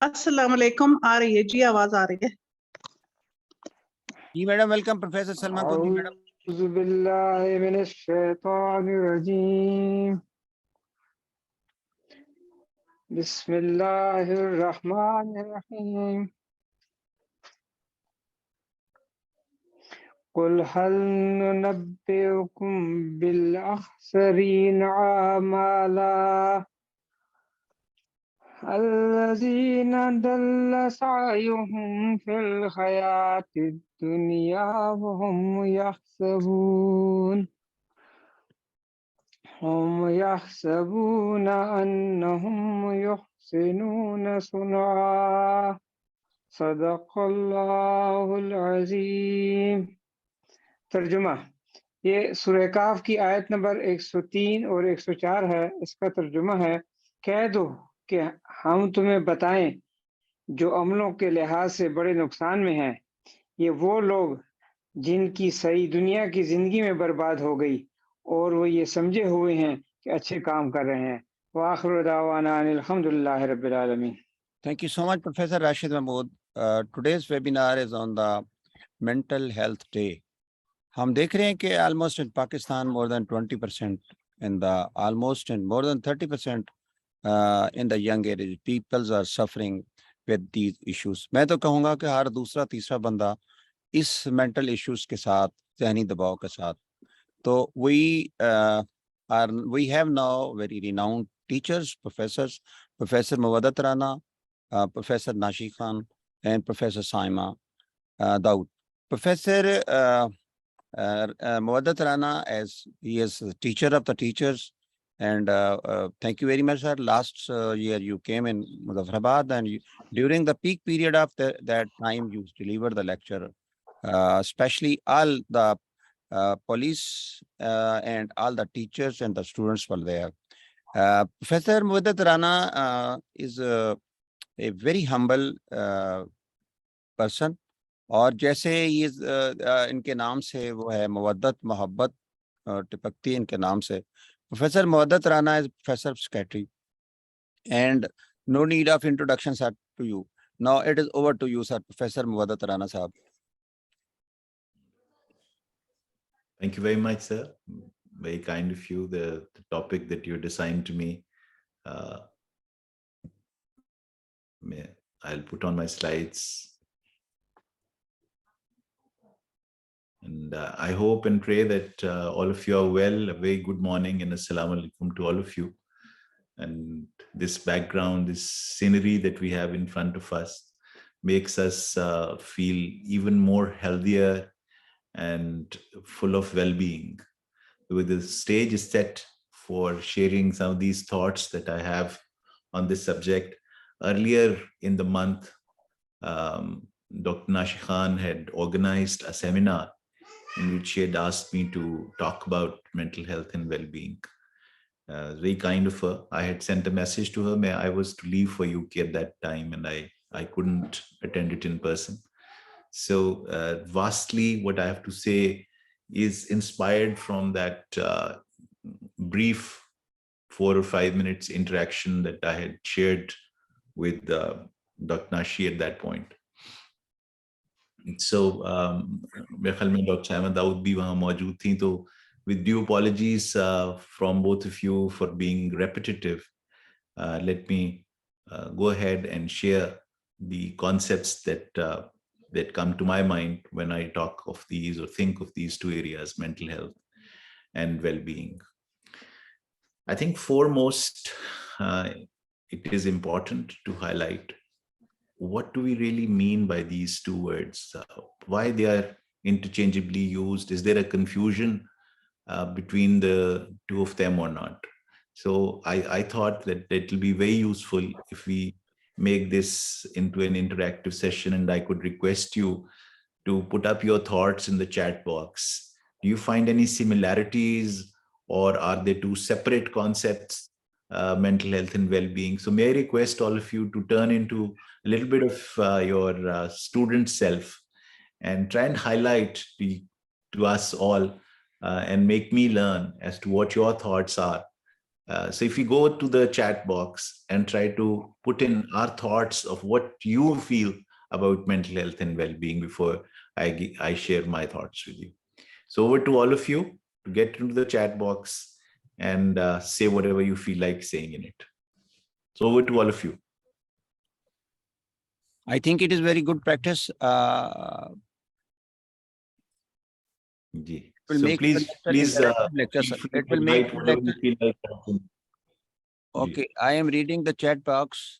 السلام علیکم. آ رہی ہے جی, آواز آ رہی ہے جی میڈم, ویلکم. پروفیسر سلما کلبی میڈم. اعوذ باللہ من الشیطان الرجیم. بسم اللہ الرحمن الرحیم. قل هل ننبئكم بالأخسرين أعمالا الذين ضل سعيهم في الحياة الدنيا وهم يحسبون أنهم يحسنون صنعا. صدق اللہ العظیم. ترجمہ. یہ سورہ کہف کی آیت نمبر 103 اور 104 ہے. اس کا ترجمہ ہے, کہہ دو کہ ہم تمہیں بتائیں جو عملوں کے لحاظ سے بڑے نقصان میں ہیں, یہ وہ لوگ جن کی صحیح دنیا کی زندگی میں برباد ہو گئی اور وہ یہ سمجھے ہوئے ہیں کہ اچھے کام کر رہے ہیں. وآخر دعوانا ان الحمدللہ رب العالمین. Thank you so much, Professor Rashid Mahmood. Today's webinar is on the Mental Health Day. ہم دیکھ رہے ہیں کہ almost in Pakistan more than 20% in the almost and more than 30% in the young age people are suffering with these issues. میں تو کہوں گا کہ ہر دوسرا تیسرا بندہ اس mental issues کے ساتھ, ذہنی دباؤ کے ساتھ. تو we have now very renowned teachers, professors, Professor Muwaddat Rana, Professor Nashi Khan, and Professor Saima Daud. Professor Muwaddat Rana, as he is a teacher of the teachers, and thank you very much, sir. Last year you came in Muzaffarabad, and during the peak period of that time you delivered the lecture, especially all the police and all the teachers and the students were there. Professor Muwaddat Rana is a very humble person. اور جیسے یہ ان کے نام سے وہ ہے مودت, محبت ٹپکتی ان کے نام سے. Professor Mawaddat Rana is professor of psychiatry, and no need of introduction sir to you. Now it is over to you, sir. Professor Muwaddat Rana sahab. Thank you very much, sir. Very kind of you. The topic that you assigned to me. I'll put on my slides. And I hope and pray that all of you are well. A very good morning and assalamu alaikum to all of you. And this background, this scenery that we have in front of us makes us feel even more healthier and full of well-being. With the stage is set for sharing some of these thoughts that I have on this subject. Earlier in the month, Dr. Nashi Khan had organized a seminar in which she had asked me to talk about mental health and well-being. Very kind of her. I had sent a message to her. I was to leave for UK at that time, and I couldn't attend it in person. So vastly, what I have to say is inspired from that brief 4 or 5 minutes interaction that I had shared with Dr. Nashi at that point. So میرے خیال میں doctor Saima داؤد بھی وہاں موجود تھیں. تو with due apologies from both of you for being repetitive, let me go ahead and share the concepts that come to my mind when I talk of these or think of these two areas, mental health and well-being. I think foremost, it is important to highlight what do we really mean by these two words? Why they are interchangeably used? Is there a confusion between the two of them or not? So I thought that it will be very useful if we make this into an interactive session, and I could request you to put up your thoughts in the chat box. Do you find any similarities, or are they two separate concepts? Mental health and well-being. So may I request all of you to turn into a little bit of your student self and try and highlight to us all and make me learn as to what your thoughts are So if you go to the chat box and try to put in our thoughts of what you feel about mental health and well-being before I share my thoughts with you. So over to all of you to get into the chat box and say whatever you feel like saying in it. So over to all of you. I think it is very good practice. Ji. Will So make the please, lecture interactive lecture, feel sir. free It to will make write the whatever you lecture. feel like writing. Ji. Okay, I am reading the chat box.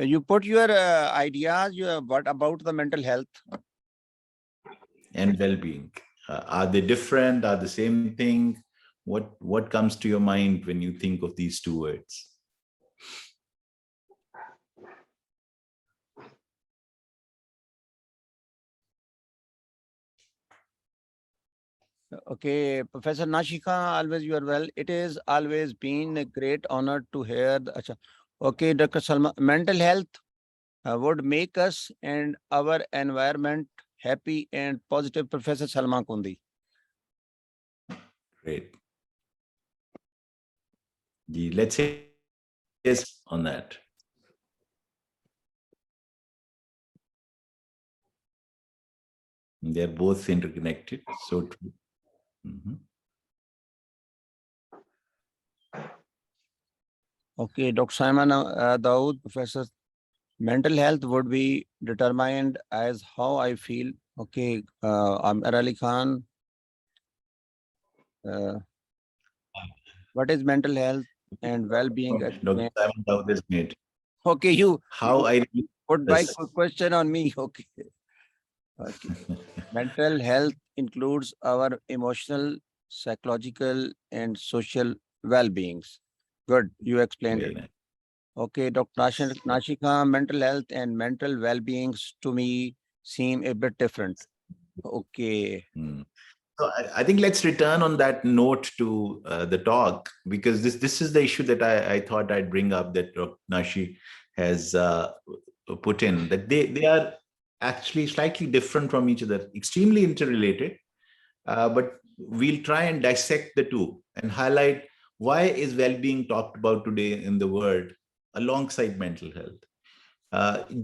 You put your ideas, what about the mental health? and well-being. Are they different? Are the same thing? What comes to your mind when you think of these two words? Okay, Professor Nashika, always you are well. It is always been a great honor to hear the. Acha. Okay, Dr. Salma, mental health would make us and our environment happy and positive. Professor Salma Kundi. Great. Let's say yes on that. They're both interconnected. So true. Okay, Dr. Simon Dawood, Professor, mental health would be determined as how I feel. Okay, Amir Ali Khan. What is mental health and well-being? Dr. Simon Dawood has made. Okay, you put my this. question on me. Okay. Okay. Mental health includes our emotional, psychological, and social well-beings. Good, you explained Very it. nice. Okay, Dr. Nashika, mental health and mental well-beings to me seem a bit different. Okay. So I think let's return on that note to the talk, because this is the issue that I thought I'd bring up, that Dr. Nashi has put in, that they are actually slightly different from each other, extremely interrelated, but we'll try and dissect the two and highlight why is well-being talked about today in the world alongside mental health.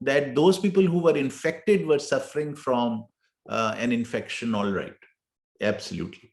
that those people who were infected were suffering from an infection, all right, absolutely.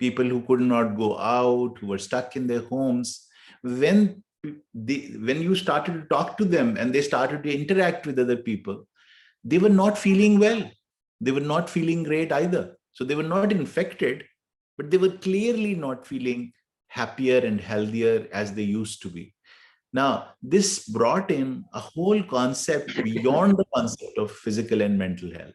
people who could not go out, who were stuck in their homes, when you started to talk to them and they started to interact with other people, they were not feeling well. They were not feeling great either. So they were not infected, but they were clearly not feeling happier and healthier as they used to be. Now, this brought in a whole concept beyond the concept of physical and mental health.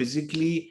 physically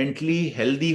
mentally healthy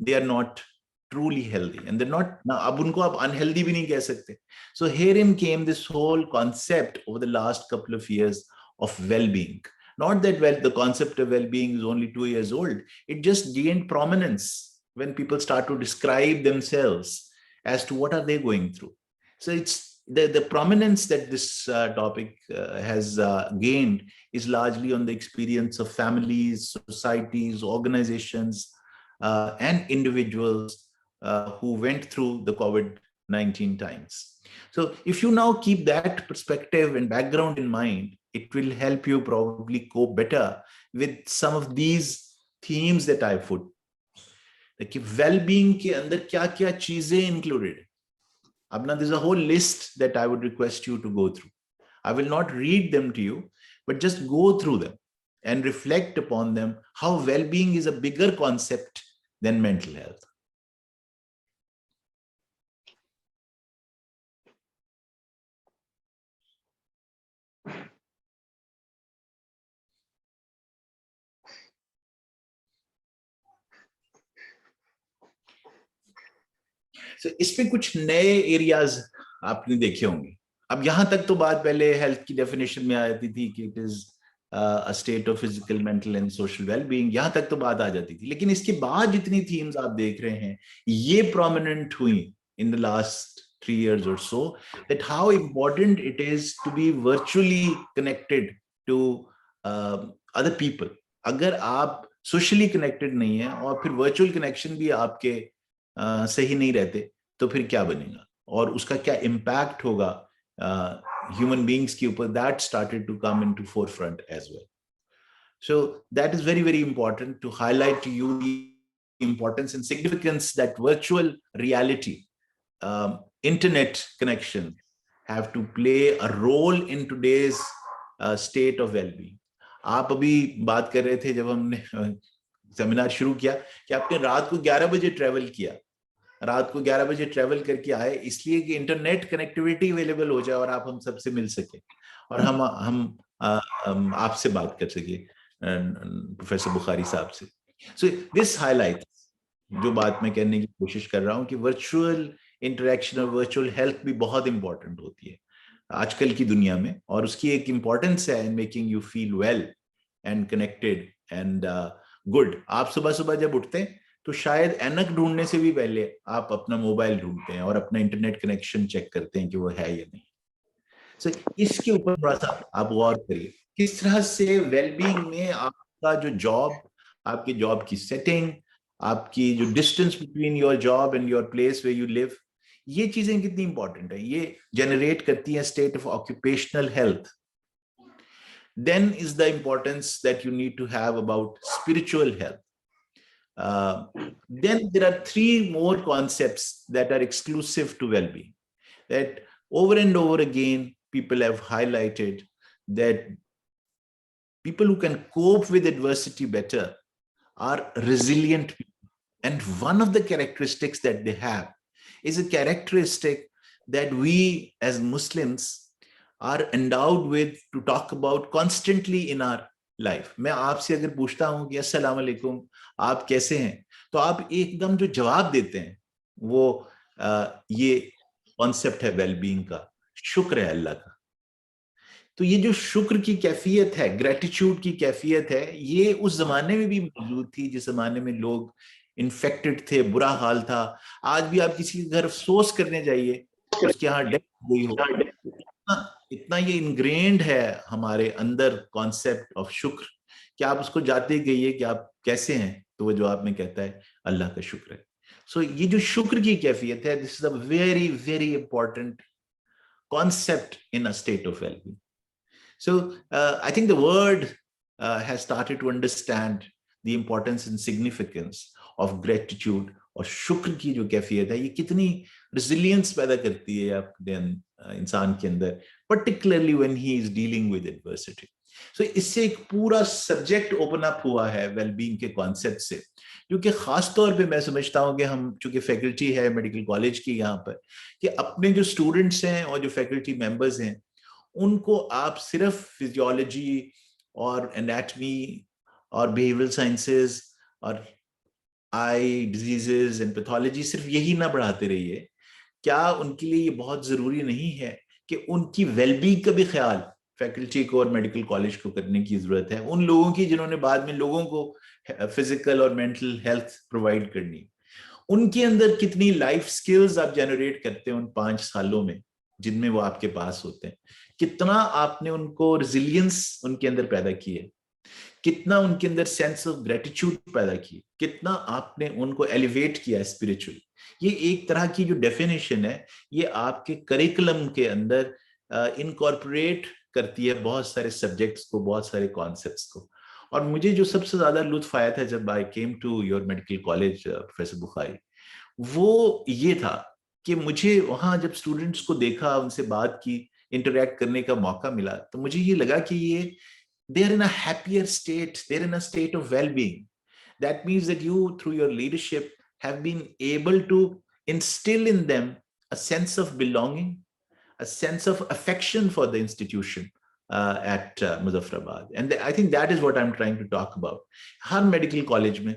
they are not truly healthy, and they're not, now ab unko aap unhealthy bhi nahi keh sakte. So herein came this whole concept over the last couple of years of well-being. Not that the concept of well-being is only 2 years old. It just gained prominence when people start to describe themselves as to what are they going through. So it's the prominence that this topic has gained is largely on the experience of families, societies, organizations, and individuals who went through the COVID-19 times. So if you now keep that perspective and background in mind, it will help you probably cope better with some of these themes that I put. Like well-being ke andar kya cheeze included. Abna, there's a whole list that I would request you to go through. I will not read them to you, but just go through them and reflect upon them, how well-being is a bigger concept than mental health. So اس پہ کچھ نئے areas آپ نے دیکھے ہوں گے. اب یہاں تک تو بات پہلے ہیلتھ کی ڈیفینیشن میں آتی تھی کہ it is a state of physical, mental and social well-being, یہاں تک تو بات آ جاتی تھی. لیکن اس کے بعد جتنی تھیمز آپ دیکھ رہے ہیں یہ prominent ہوئی in the last 3 years or so, that how important it is to be virtually connected to other people. اگر آپ socially connected نہیں ہیں اور پھر virtual connection بھی آپ کے صحیح نہیں رہتے تو پھر کیا بنے گا اور اس کا کیا impact ہوگا human beings کے اوپر, that started to come into forefront as well. So that is very, very important to highlight to you the importance and significance that virtual reality, internet connection have to play a role in today's state of well-being. آپ ابھی بات کر رہے تھے جب ہم نے seminar شروع کیا کہ آپ نے رات کو 11 بجے ٹریول کیا, رات کو 11 بجے ٹریول کر کے آئے اس لیے کہ انٹرنیٹ کنیکٹیویٹی اویلیبل ہو جائے اور آپ ہم سب سے مل سکیں اور ہم آپ سے بات کر سکیں, پروفیسر بخاری صاحب سے. سو دس ہائی لائٹ جو بات میں کہنے کی کوشش کر رہا ہوں کہ ورچوئل انٹریکشن اور ورچوئل ہیلتھ بھی بہت امپورٹنٹ ہوتی ہے آج کل کی دنیا میں, اور اس کی ایک امپورٹنس ہے in making you feel well and connected and good. آپ صبح صبح جب اٹھتے ہیں تو شاید اینک ڈھونڈنے سے بھی پہلے آپ اپنا موبائل ڈھونڈتے ہیں اور اپنا انٹرنیٹ کنیکشن چیک کرتے ہیں کہ وہ ہے یا نہیں. سو اس کے اوپر تھوڑا سا آپ غور کریے کس طرح سے ویل بینگ میں آپ کا جو جاب, آپ کے جاب کی سیٹنگ, آپ کی جو distance between your job and your place where you live, یہ چیزیں کتنی امپورٹنٹ ہیں. یہ جنریٹ کرتی ہیں state of occupational health. Then is the importance that you need to have about spiritual health. Then there are 3 more concepts that are exclusive to well-being, that over and over again people have highlighted that people who can cope with adversity better are resilient people. And one of the characteristics that they have is a characteristic that we as Muslims are endowed with to talk about constantly in our life. میں آپ سے اگر پوچھتا ہوں کہ السلام علیکم آپ کیسے ہیں تو آپ ایک دم جو جواب دیتے ہیں وہ یہ کانسیپٹ ہے ویل بینگ کا, شکر ہے اللہ کا. تو یہ جو شکر کی کیفیت ہے, گریٹیچیوڈ کی کیفیت ہے, یہ اس زمانے میں بھی موجود تھی جس زمانے میں لوگ انفیکٹڈ تھے, برا حال تھا. آج بھی آپ کسی کے گھر افسوس کرنے جائیے اس کے یہاں ڈیتھ ہوئی ہو, اتنا یہ انگرینڈ ہے ہمارے اندر کانسیپٹ آف شکر کہ آپ اس کو جاتے گئیے کہ آپ کیسے ہیں تو وہ جواب میں کہتا ہے اللہ کا شکر ہے. سو یہ جو شکر کی کیفیت ہے, this is a very very important concept in a state of well-being. So I think the world has started to understand the importance and significance of gratitude. اور شکر کی جو کیفیت ہے یہ کتنی ریزیلینس پیدا کرتی ہے اپنے انسان کے اندر, particularly when he is dealing with adversity. So اس سے ایک پورا سبجیکٹ اوپن اپ ہوا ہے ویل بینگ کے کانسیپٹ سے, جو کہ خاص طور پہ میں سمجھتا ہوں کہ ہم چونکہ فیکلٹی ہے میڈیکل کالج کی یہاں پر, کہ اپنے جو اسٹوڈنٹس ہیں اور جو فیکلٹی ممبرز ہیں ان کو آپ صرف فزیولوجی اور انیٹمی اور بیہیویئرل سائنسز اور آئی ڈیزیزز اینڈ پیتھولوجی صرف یہی نہ پڑھاتے رہیے. کیا ان کے لیے یہ بہت ضروری نہیں ہے کہ ان کی ویل بینگ کا بھی خیال فیکلٹی کو اور میڈیکل کالج کو کرنے کی ضرورت ہے, ان لوگوں کی جنہوں نے بعد میں لوگوں کو فزیکل اور مینٹل ہیلتھ پرووائڈ کرنی. ان کے اندر کتنی لائف سکلز آپ جنریٹ کرتے ہیں ان 5 سالوں میں جن میں وہ آپ کے پاس ہوتے ہیں, کتنا آپ نے ان کو ریزیلینس ان کے اندر پیدا کی ہے, کتنا ان کے اندر سینس آف گریٹیچیوڈ پیدا کی, کتنا آپ نے ان کو ایلیویٹ کیا اسپرچولی. یہ ایک طرح کی جو ڈیفینیشن ہے یہ آپ کے کریکولم کے اندر انکارپوریٹ کرتی ہے بہت سارے سبجیکٹس کو, بہت سارے کانسیپٹس کو. اور مجھے جو سب سے زیادہ لطف آیا تھا جب I came to your medical college professor Bukhari, وہ یہ تھا کہ مجھے وہاں جب اسٹوڈنٹس کو دیکھا, ان سے بات کی, انٹریکٹ کرنے کا موقع ملا, تو مجھے یہ لگا کہ یہ they are in a happier state, they're in a state of well-being. That means that you through your leadership have been able to instill in them a sense of belonging, a sense of affection for the institution at Muzaffarabad. And I think that is what I'm trying to talk about. Har medical college mein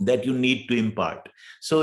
that you need to impart. So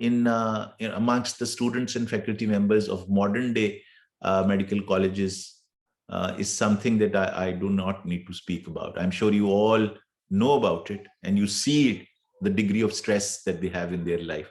in amongst the students and faculty members of modern day medical colleges is something that I do not need to speak about. I'm sure you all know about it and you see it, the degree of stress that they have in their life.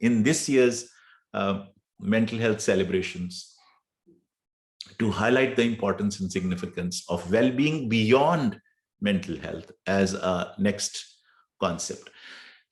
in this year's mental health celebrations, to highlight the importance and significance of well-being beyond mental health as a next concept.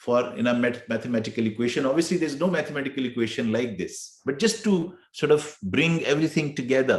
for in a mathematical equation. Obviously there's no mathematical equation like this, but just to sort of bring everything together,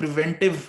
preventive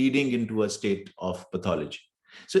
leading into a state of pathology. So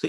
So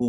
who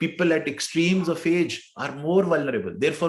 People at extremes of age are more vulnerable. Therefore,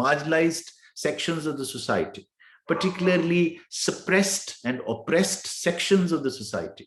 Marginalized sections of the society, particularly suppressed and oppressed sections of the society,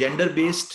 gender-based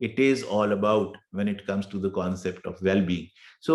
it is all about when it comes to the concept of well-being. So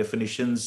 definitions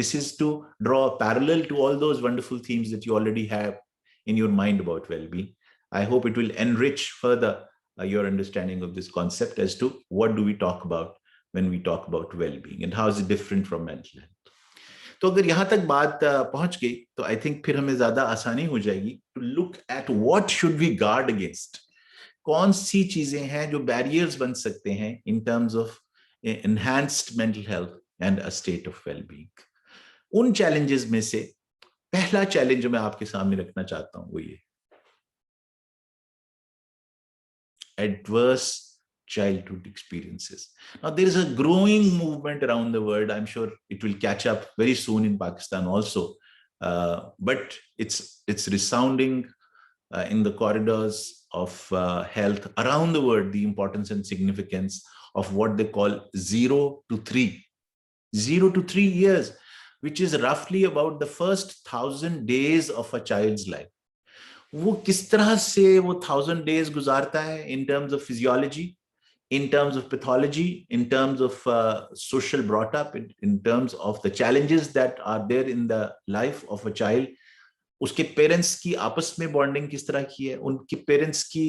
This is to draw a parallel to all those wonderful themes that you already have in your mind about well-being. I hope it will enrich further your understanding of this concept as to what do we talk about when we talk about well-being, and how is it different from mental health. تو اگر یہاں تک بات پہنچ گئی تو I think پھر ہمیں زیادہ آسانی ہو جائے گی to look at what should we guard against. کون سی چیزیں ہیں جو بیریئرز بن سکتے ہیں in terms of enhanced mental health and a state of well being. ان چیلنجز میں سے پہلا چیلنج جو میں آپ کے سامنے رکھنا چاہتا ہوں وہ یہ adverse childhood experiences. Now there is a growing movement around the world. I'm sure it will catch up very soon in Pakistan also, but it's resounding in the corridors of health around the world, the importance and significance of what they call 0 to 3 years, which is roughly about the first 1000 days of a child's life. وہ کس طرح سے وہ 1000 days گزارتا ہے in terms of physiology, in terms of pathology, in terms of social brought up, in terms of the challenges that are there in the life of a child. اس کے parents کی آپس میں بانڈنگ کس طرح کی ہے, ان کے پیرنٹس کی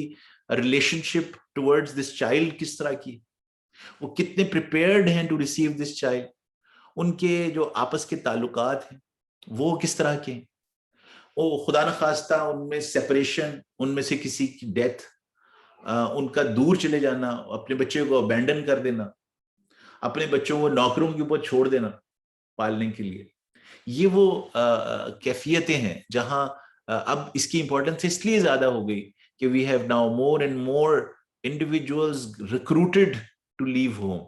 relation ship towards this child کس طرح کی, وہ کتنے پریپیئرڈ ہیں ٹو ریسیو دس چائلڈ, ان کے جو آپس کے تعلقات ہیں وہ کس طرح کے ہیں, وہ خدا نخواستہ ان میں سیپریشن, ان میں سے کسی کی ڈیتھ, ان کا دور چلے جانا, اپنے بچے کو ابینڈن کر دینا, اپنے بچوں کو نوکروں کے اوپر چھوڑ دینا پالنے کے لیے. یہ وہ کیفیتیں ہیں جہاں اب اس کی امپورٹنس اس لیے زیادہ ہو گئی کہ we have now more and more individuals recruited to leave home.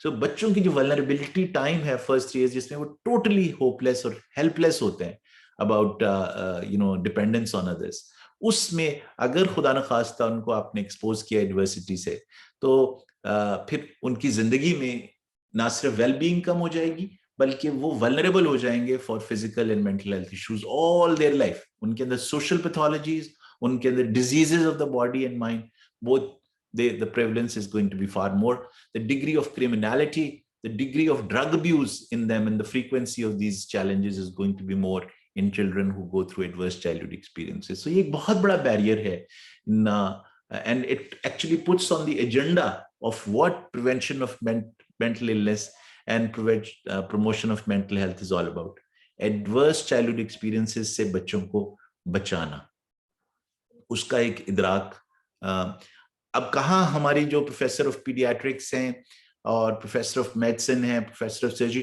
So بچوں کی جو ولنریبلٹی ٹائم ہے فرسٹ ایئر, جس میں وہ ٹوٹلی ہوپ لیس اور ہیلپ لیس ہوتے ہیں about dependence on others, اس میں اگر خدا نخواستہ ان کو آپ نے ایکسپوز کیا ایڈورسٹی سے تو پھر ان کی زندگی میں نہ صرف ویل بینگ کم ہو جائے گی بلکہ وہ ولنریبل ہو جائیں گے for physical and mental health issues all their life. ان کے اندر سوشل پیتھولوجیز, ان کے اندر diseases of the body and mind, both the prevalence is going to be far more. The degree of criminality, the degree of drug abuse in them, and the frequency of these challenges is going to be more in children who go through adverse childhood experiences. So یہ ایک بہت بڑا barrier ہے, and it actually puts on the agenda of what prevention of mental illness and promotion of mental health is all about. Adverse childhood experiences سے بچوں کو بچانا, اس کا ایک ادراک. اب کہاں ہماری جو پروفیسر آف پیڈیاٹرکس ہیں اور پروفیسر آف میڈیسن ہیں, پروفیسر آف سرجری,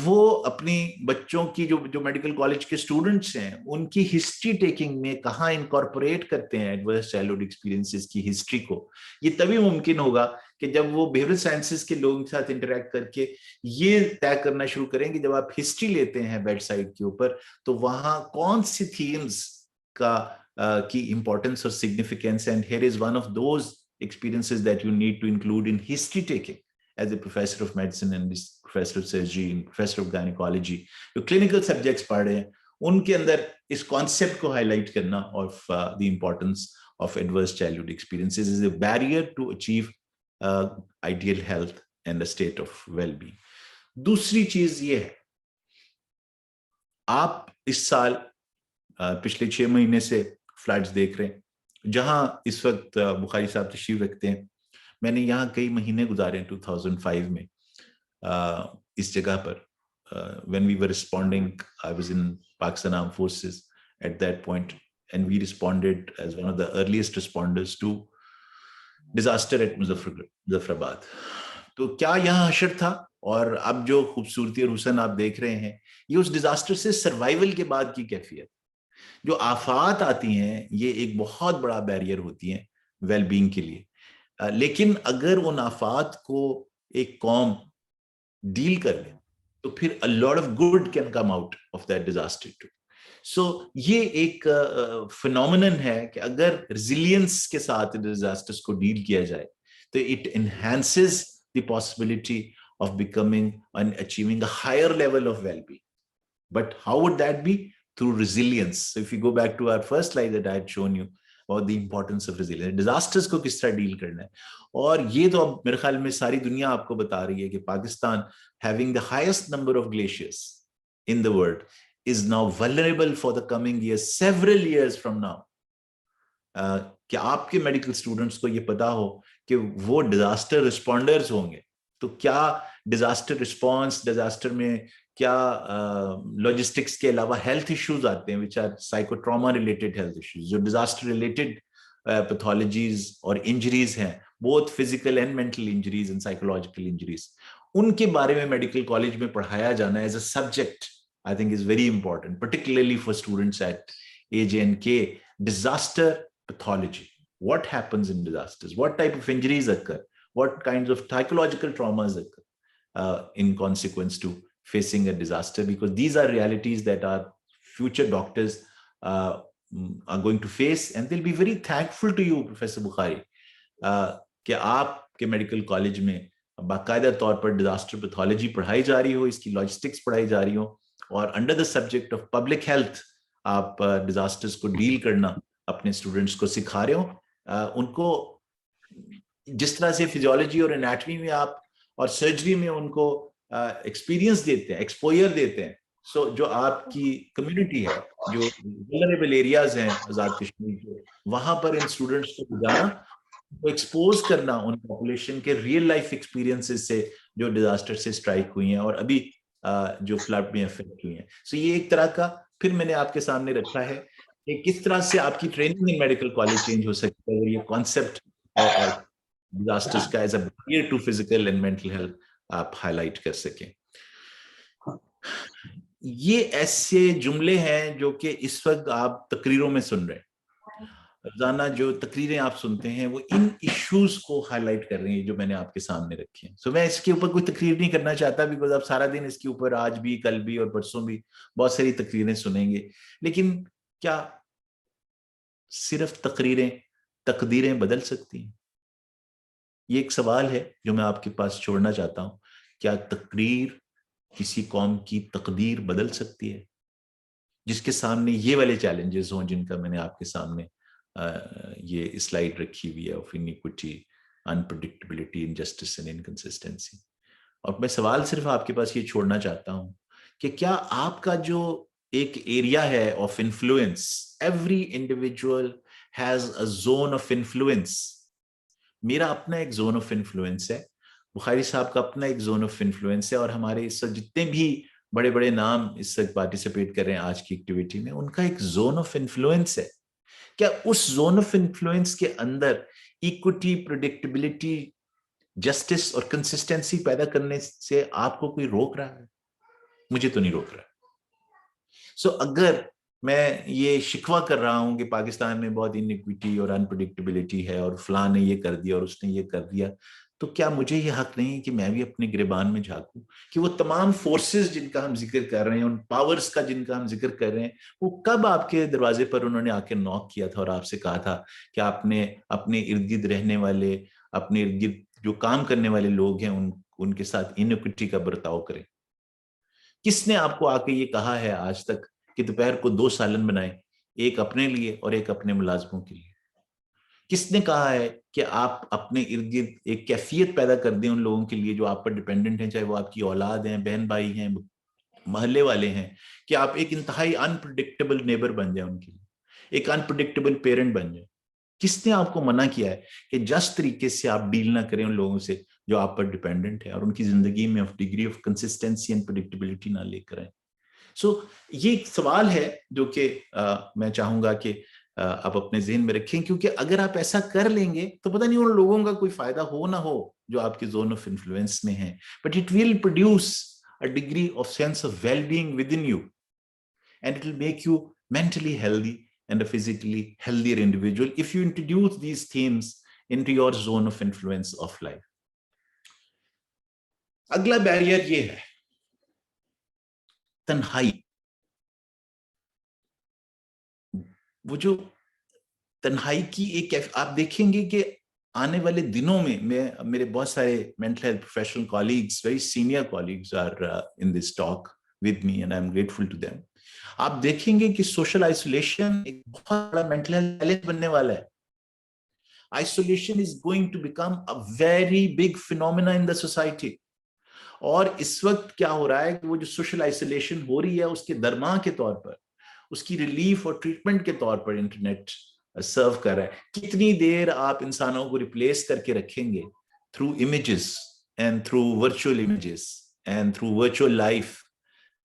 وہ اپنی بچوں کی جو میڈیکل کالج کے اسٹوڈنٹس ہیں ان کی ہسٹری ٹیکنگ میں کہاں انکارپوریٹ کرتے ہیں ایڈورس چائلڈہڈ ایکسپیرینسز کی ہسٹری کو. یہ تبھی ممکن ہوگا کہ جب وہ بیہیویئرل سائنسز کے لوگوں کے ساتھ انٹریکٹ کر کے یہ طے کرنا شروع کریں کہ جب آپ ہسٹری لیتے ہیں بیڈ سائڈ کے اوپر تو وہاں کون سی تھیمز کی امپورٹنس اور significance, and here is one of those experiences that you need to include in history taking as a professor of medicine and professor of surgery and professor of gynecology. جو clinical subjects پڑھ رہے ہیں ان کے اندر اس concept کو highlight کرنا of the importance of adverse childhood experiences is a barrier to achieve ideal health and a state of well-being. دوسری چیز یہ ہے, آپ اس سال پچھلے 6 مہینے سے فلڈز دیکھ رہے ہیں جہاں اس وقت بخاری صاحب تشریف رکھتے ہیں. میں نے یہاں کئی مہینے گزارے ہیں 2005 میں اس جگہ پر. when we were responding, I was in Pakistan Armed Forces at that point, and we responded as one of the earliest responders to disaster at Muzaffarabad. تو کیا یہاں حشر تھا, اور اب جو خوبصورتی اور حسن آپ دیکھ رہے ہیں یہ اس ڈیزاسٹر سے سروائیول کے بعد کی کیفیت. جو آفات آتی ہیں یہ ایک بہت بڑا بیریئر ہوتی ہیں ویل بینگ کے لیے, لیکن اگر ان آفات کو ایک قوم ڈیل کر لے تو پھر a lot of good can come out of that disaster too. So یہ ایک فنومینن ہے کہ اگر ریزیلینس کے ساتھ ڈیزاسٹرز کو ڈیل کیا جائے تو it enhances the possibility of becoming and achieving a higher level of well-being. But how would that be? Through resilience. So if you go back to our first slide that I had shown you about the importance of resilience, disasters کو کس طرح deal کرنا ہے, اور یہ تو اب میرے خیال میں ساری دنیا آپ کو بتا رہی ہے کہ Pakistan having the highest number of glaciers in the world is now vulnerable for the coming years, several years from now. کہ آپ کے میڈیکل اسٹوڈنٹس کو یہ پتا ہو کہ وہ ڈیزاسٹر رسپونڈرز ہوں گے تو کیا ڈیزاسٹر رسپانس، ڈیزاسٹر میں کیا لاجسٹکس کے علاوہ ہیلتھ ایشوز آتے ہیں which are psycho trauma related health issues, جو ڈیزاسٹر ریلیٹڈ پیتھولوجیز اور انجریز ہیں، both physical and mental injuries and psychological injuries, ان کے بارے میں میڈیکل کالج میں پڑھایا جانا as a subject I think is very important, particularly for students at AJNK. Disaster pathology. What happens in disasters? What type of injuries occur? What kinds of psychological traumas occur in consequence to facing a disaster? Because these are realities that our future doctors are going to face, and they'll be very thankful to you, Professor Bukhari, کہ آپ کے medical college میں باقاعدہ طور پر disaster pathology پڑھائی جا رہی ہو، اس کی لاجسٹکس پڑھائی جا رہی ہو، اور under the subject of public health آپ ڈیزاسٹرز کو ڈیل کرنا اپنے اسٹوڈنٹس کو سکھا رہے ہو. ان کو جس طرح سے فزیولوجی اور انیٹمی میں آپ اور سرجری میں ان کو ایکسپیرینس دیتے ہیں، ایکسپوئر دیتے ہیں، سو جو آپ کی کمیونٹی ہے، جو ولنریبل ایریاز ہیں آزاد کشمیر کے، وہاں پر ان اسٹوڈنٹس کو جانا، ایکسپوز کرنا ان پاپولیشن کے ریئل لائف ایکسپیرینسز سے جو ڈیزاسٹر سے اسٹرائک ہوئی ہیں اور ابھی جو فلڈ میں افیکٹ ہوئی ہیں. سو یہ ایک طرح کا پھر میں نے آپ کے سامنے رکھا ہے کہ کس طرح سے آپ کی training in medical college change ہو سکتی ہے اگر یہ کانسیپٹ ڈیزاسٹرز کا as a barrier to physical and mental health آپ ہائی لائٹ کر سکیں. یہ ایسے جملے ہیں جو کہ اس وقت آپ تقریروں میں سن رہے ہیں، روزانہ جو تقریریں آپ سنتے ہیں وہ ان ایشوز کو ہائی لائٹ کر رہی ہیں جو میں نے آپ کے سامنے رکھے ہیں. سو میں اس کے اوپر کوئی تقریر نہیں کرنا چاہتا، بیکاز آپ سارا دن اس کے اوپر آج بھی، کل بھی اور پرسوں بھی بہت ساری تقریریں سنیں گے. لیکن کیا صرف تقریریں تقدیریں بدل سکتی ہیں؟ یہ ایک سوال ہے جو میں آپ کے پاس چھوڑنا چاہتا ہوں. کیا تقریر کسی قوم کی تقدیر بدل سکتی ہے؟ جس کے سامنے یہ والے چیلنجز ہوں جن کا میں نے آپ کے سامنے یہ سلائیڈ رکھی ہوئی ہے of انیکوٹی، unpredictability, injustice and inconsistency. اور میں سوال صرف آپ کے پاس یہ چھوڑنا چاہتا ہوں کہ کیا آپ کا جو ایک ایریا ہے of influence, every individual has a zone of influence. میرا اپنا ایک زون آف انفلوئنس ہے، بخاری صاحب کا اپنا ایک زون آف انفلوئنس ہے، اور ہمارے اس وقت جتنے بھی بڑے بڑے نام اس وقت پارٹیسپیٹ کر رہے ہیں آج کی ایکٹیویٹی میں، ان کا ایک زون آف انفلوئنس ہے. کیا اس زون آف انفلوئنس کے اندر ایکوٹی، پریڈکٹیبلٹی، جسٹس اور کنسسٹنسی پیدا کرنے سے آپ کو کوئی روک رہا ہے؟ مجھے تو نہیں روک رہا. سو اگر میں یہ شکوہ کر رہا ہوں کہ پاکستان میں بہت انیکوٹی اور انپریڈکٹیبلٹی ہے اور فلاں نے یہ کر دیا اور اس نے یہ کر دیا، تو کیا مجھے یہ حق نہیں کہ میں بھی اپنے گریبان میں جھانکوں کہ وہ تمام فورسز جن کا ہم ذکر کر رہے ہیں، ان پاورز کا جن کا ہم ذکر کر رہے ہیں، وہ کب آپ کے دروازے پر انہوں نے آ کے نوک کیا تھا اور آپ سے کہا تھا کہ آپ نے اپنے ارد گرد رہنے والے، اپنے ارد گرد جو کام کرنے والے لوگ ہیں ان کے ساتھ انیکوٹی کا برتاؤ کریں؟ کس نے آپ کو آ کے یہ کہا ہے آج تک کہ دوپہر کو 2 سالن بنائیں، ایک اپنے لیے اور ایک اپنے ملازموں کے لیے؟ کس نے کہا ہے کہ آپ اپنے ارد گرد ایک کیفیت پیدا کر دیں ان لوگوں کے لیے جو آپ پر ڈیپینڈنٹ ہیں، چاہے وہ آپ کی اولاد ہیں، بہن بھائی ہیں، محلے والے ہیں، کہ آپ ایک انتہائی انپریڈکٹیبل نیبر بن جائیں، ان کے لیے ایک انپریڈکٹیبل پیرنٹ بن جائیں؟ کس نے آپ کو منع کیا ہے کہ جس طریقے سے آپ ڈیل نہ کریں ان لوگوں سے جو آپ پر ڈیپینڈنٹ ہے اور ان کی زندگی میں ڈگری آف کنسسٹنسی اینڈ پریڈکٹیبلٹی نہ لے کر آئیں؟ سو یہ ایک سوال ہے جو کہ میں چاہوں گا کہ آپ اپنے ذہن میں رکھیں، کیونکہ اگر آپ ایسا کر لیں گے تو پتہ نہیں ان لوگوں کا کوئی فائدہ ہو نہ ہو جو آپ کے زون آف انفلوئنس میں ہیں، but it will produce a degree of sense of well-being within you, and it will make you mentally healthy and a physically healthier individual if you introduce these themes into your zone of influence of life. اگلا barrier یہ ہے تنہائی. وہ جو تنہائی کی ایک، آپ دیکھیں گے کہ آنے والے دنوں میں میرے بہت سارے mental health professional colleagues, very senior colleagues are in this talk with me and I'm grateful to them. آپ دیکھیں گے کہ social isolation ایک بہت بڑا mental health challenge بننے والا ہے. Isolation is going to become a very big phenomena in the society. اور اس وقت کیا ہو رہا ہے کہ وہ جو social isolation ہو رہی ہے اس کے درماں کے طور پر، اس کی ریلیف اور ٹریٹمنٹ کے طور پر انٹرنیٹ سرو کر رہا ہے. کتنی دیر آپ انسانوں کو ریپلیس کر کے رکھیں گے through images and through virtual images and through virtual life.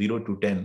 0 to 10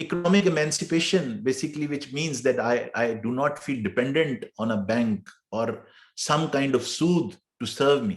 Economic emancipation basically, which means that I do not feel dependent on a bank or some kind of soothe to serve me.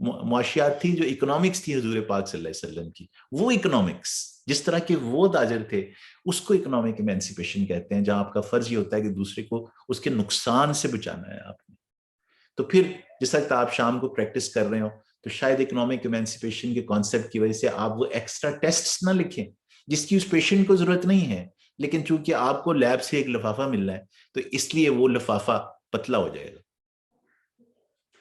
معاشیات تھی جو economics تھی حضور پاک صلی اللہ علیہ وسلم کی. وہ اکنامکس جس طرح کے وہ تاجر تھے اس کو اکنامک ایمانسیپیشن کہتے ہیں, جہاں آپ کا فرض یہ ہوتا ہے کہ دوسرے کو اس کے نقصان سے بچانا ہے آپ نے. تو پھر جس وقت آپ شام کو پریکٹس کر رہے ہو تو شاید اکنامک ایمانسیپیشن کے کانسیپٹ کی وجہ سے آپ وہ ایکسٹرا ٹیسٹس نہ لکھیں جس کی اس پیشنٹ کو ضرورت نہیں ہے, لیکن چونکہ آپ کو لیب سے ایک لفافہ مل رہا ہے تو اس لیے وہ لفافہ پتلا ہو جائے گا.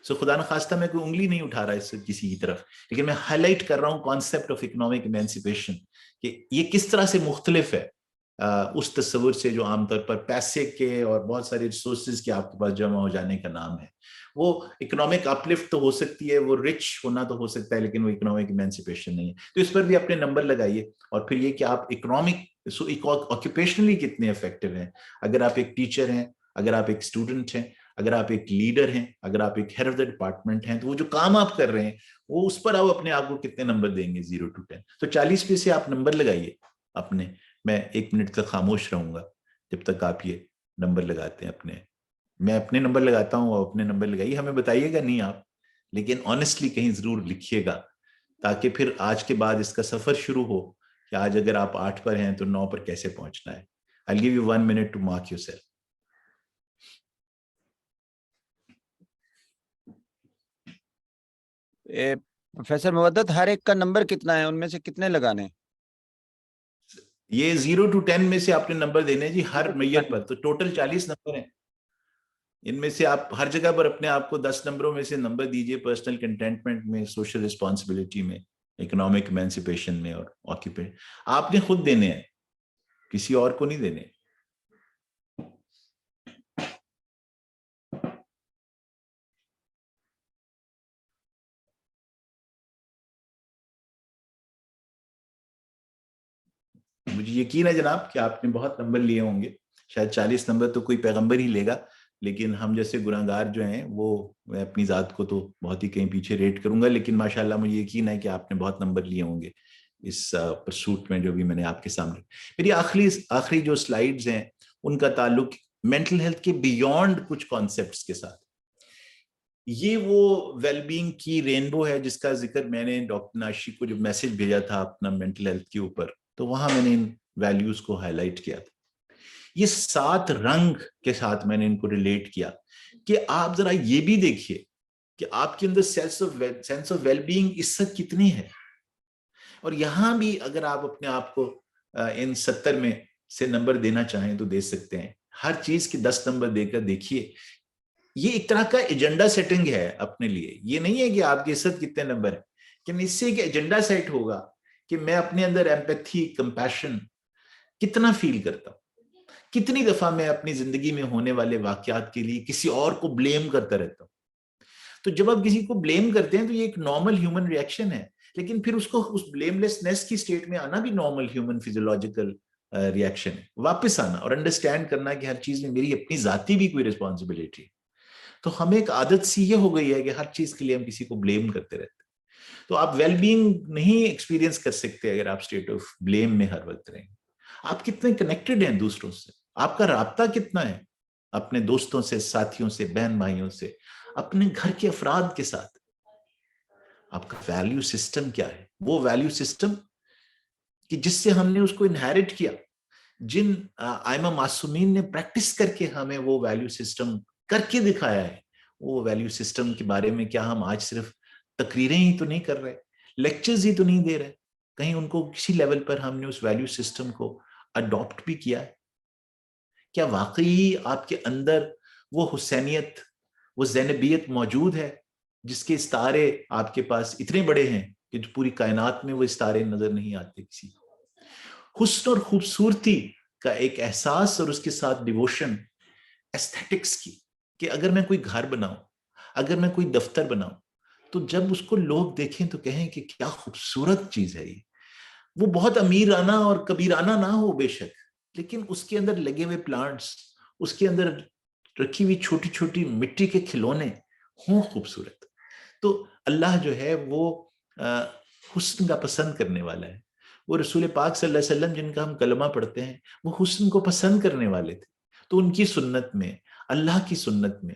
سو خدا نخواستہ میں کوئی انگلی نہیں اٹھا رہا اس سے کسی کی طرف, لیکن میں ہائی لائٹ کر رہا ہوں کانسیپٹ آف اکنامک ایمانسیپیشن کہ یہ کس طرح سے مختلف ہے اس تصور سے جو عام طور پر پیسے کے اور بہت سارے ریسورسز کے آپ کے پاس جمع ہو جانے کا نام ہے. وہ اکنامک اپلفٹ تو ہو سکتی ہے, وہ رچ ہونا تو ہو سکتا ہے, لیکن وہ اکنامک ایمانسیپیشن نہیں ہے. تو اس پر بھی اپنے نمبر لگائیے. اور پھر یہ کہ آپ اکنامک آکوپیشنلی کتنے افیکٹو ہیں. اگر آپ ایک ٹیچر ہیں, اگر آپ ایک اسٹوڈنٹ ہیں, اگر آپ ایک لیڈر ہیں, اگر آپ ایک ہیڈ آف دا ڈپارٹمنٹ ہیں, تو وہ جو کام آپ کر رہے ہیں وہ اس پر آپ اپنے آپ کو کتنے نمبر دیں گے 0 to 10. تو 40 پہ سے آپ نمبر لگائیے اپنے. میں 1 منٹ تک خاموش رہوں گا جب تک آپ یہ نمبر لگاتے ہیں اپنے. میں اپنے نمبر لگاتا ہوں اور اپنے نمبر لگائیے. ہمیں بتائیے گا نہیں آپ, لیکن آنیسٹلی کہیں ضرور لکھیے گا تاکہ پھر آج کے بعد اس کا سفر شروع ہو کہ آج اگر آپ 8 پر ہیں تو 9 پر کیسے پہنچنا ہے. I'll give you 1 minute to mark yourself. Professor Mawaddat, ہر ایک کا نمبر کتنا ہے, ان میں سے کتنے لگانے؟ یہ 0 to 10 میں سے آپ نے نمبر دینے جی ہر میت پر, تو ٹوٹل 40 نمبر ہیں. ان میں سے آپ ہر جگہ پر اپنے آپ کو 10 نمبروں میں سے نمبر دیجئے. پرسنل کنٹینٹمنٹ میں, سوشل رسپانسبلٹی میں, اکنامک ایمانسیپیشن میں اور آکیوپیشن. آپ نے خود دینے ہیں, کسی اور کو نہیں دینے. مجھے یقین ہے جناب کہ آپ نے بہت نمبر لیے ہوں گے. شاید 40 نمبر تو کوئی پیغمبر ہی لے گا, لیکن ہم جیسے گناہگار جو ہیں وہ, میں اپنی ذات کو تو بہت ہی کہیں پیچھے ریٹ کروں گا, لیکن ماشاءاللہ مجھے یقین ہے کہ آپ نے بہت نمبر لیے ہوں گے اس پرسوٹ میں جو بھی میں نے آپ کے سامنے. میری آخری جو سلائیڈز ہیں ان کا تعلق مینٹل ہیلتھ کے بیونڈ کچھ کانسیپٹس کے ساتھ. یہ وہ ویل بینگ کی رینبو ہے جس کا ذکر میں نے ڈاکٹر ناشی کو جب میسج بھیجا تھا اپنا مینٹل ہیلتھ کے اوپر, تو وہاں میں نے ان ویلیوز کو ہائی لائٹ کیا تھا. یہ 7 رنگ کے ساتھ میں نے ان کو ریلیٹ کیا کہ آپ ذرا یہ بھی دیکھیے کہ آپ کے اندر سینس آف ویل بینگ اس وقت کتنی ہے. اور یہاں بھی اگر آپ اپنے آپ کو ان 70 میں سے نمبر دینا چاہیں تو دے سکتے ہیں. ہر چیز کی 10 نمبر دے کر دیکھیے. یہ ایک طرح کا ایجنڈا سیٹنگ ہے اپنے لیے. یہ نہیں ہے کہ آپ کے اس وقت کتنے نمبر ہیں, کہ اس سے ایک ایجنڈا سیٹ ہوگا کہ میں اپنے اندر ایمپیتھی, کمپیشن کتنا فیل کرتا ہوں. کتنی دفعہ میں اپنی زندگی میں ہونے والے واقعات کے لیے کسی اور کو بلیم کرتا رہتا ہوں. تو جب آپ کسی کو بلیم کرتے ہیں تو یہ ایک نارمل ہیومن ری ایکشن ہے, لیکن پھر اس کو اس بلیم لیسنس کی سٹیٹ میں آنا بھی نارمل ہیومن فیزیولوجیکل ری ایکشن ہے. واپس آنا اور انڈرسٹینڈ کرنا کہ ہر چیز میں میری اپنی ذاتی بھی کوئی رسپانسبلٹی ہے. تو ہمیں ایک عادت سی یہ ہو گئی ہے کہ ہر چیز کے لیے ہم کسی کو بلیم کرتے رہتے ہیں. تو آپ ویل بینگ نہیں ایکسپیرینس کر سکتے اگر آپ اسٹیٹ آف بلیم میں ہر وقت رہیں. آپ کتنے کنیکٹڈ ہیں دوسروں سے, آپ کا رابطہ کتنا ہے اپنے دوستوں سے, ساتھیوں سے, بہن بھائیوں سے, اپنے گھر کے افراد کے ساتھ. آپ کا ویلیو سسٹم کیا ہے؟ وہ ویلیو سسٹم کہ جس سے ہم نے اس کو انہیرٹ کیا, جن آئمہ معصومین نے پریکٹس کر کے ہمیں وہ ویلیو سسٹم کر کے دکھایا ہے. وہ ویلیو سسٹم کے بارے میں کیا ہم آج صرف تقریریں ہی تو نہیں کر رہے, لیکچرز ہی تو نہیں دے رہے, کہیں ان کو کسی لیول پر ہم نے اس ویلیو سسٹم کو اڈاپٹ بھی کیا ہے. کیا واقعی آپ کے اندر وہ حسینیت, وہ زینبیت موجود ہے جس کے ستارے آپ کے پاس اتنے بڑے ہیں کہ جو پوری کائنات میں وہ ستارے نظر نہیں آتے کسی کو. حسن اور خوبصورتی کا ایک احساس اور اس کے ساتھ ڈیووشن ایستھیٹکس کی, کہ اگر میں کوئی گھر بناؤں, اگر میں کوئی دفتر بناؤں, تو جب اس کو لوگ دیکھیں تو کہیں کہ کیا خوبصورت چیز ہے یہ. وہ بہت امیرانہ اور کبیرانہ نہ ہو بے شک, لیکن اس کے اندر لگے ہوئے پلانٹس, اس کے اندر رکھی ہوئی چھوٹی چھوٹی مٹی کے کھلونے ہوں خوبصورت. تو اللہ جو ہے وہ حسن کا پسند کرنے والا ہے. وہ رسول پاک صلی اللہ علیہ وسلم جن کا ہم کلمہ پڑھتے ہیں وہ حسن کو پسند کرنے والے تھے. تو ان کی سنت میں, اللہ کی سنت میں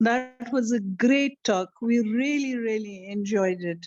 That was a great talk. We really enjoyed it.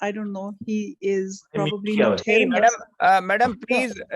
I don't know. He is probably not hearing us. Madam, please,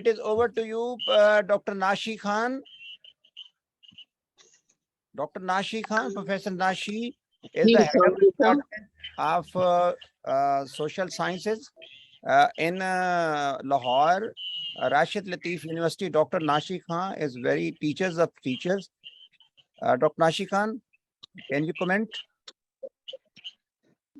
It is over to you, Dr. Nashi Khan. Dr. Nashi Khan, Professor Nashi is the head of the department of social sciences in Lahore, Rashid Latif University. Dr. Nashi Khan is very teachers of teachers. Dr. Nashi Khan, can you comment?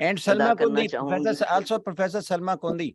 And Salma Kundi, Professor, also Professor Salma Kundi.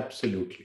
Absolutely.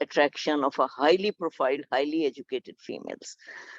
attraction of a highly profiled, highly educated females.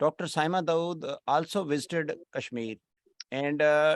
Dr. Saima Dawood also visited Kashmir, and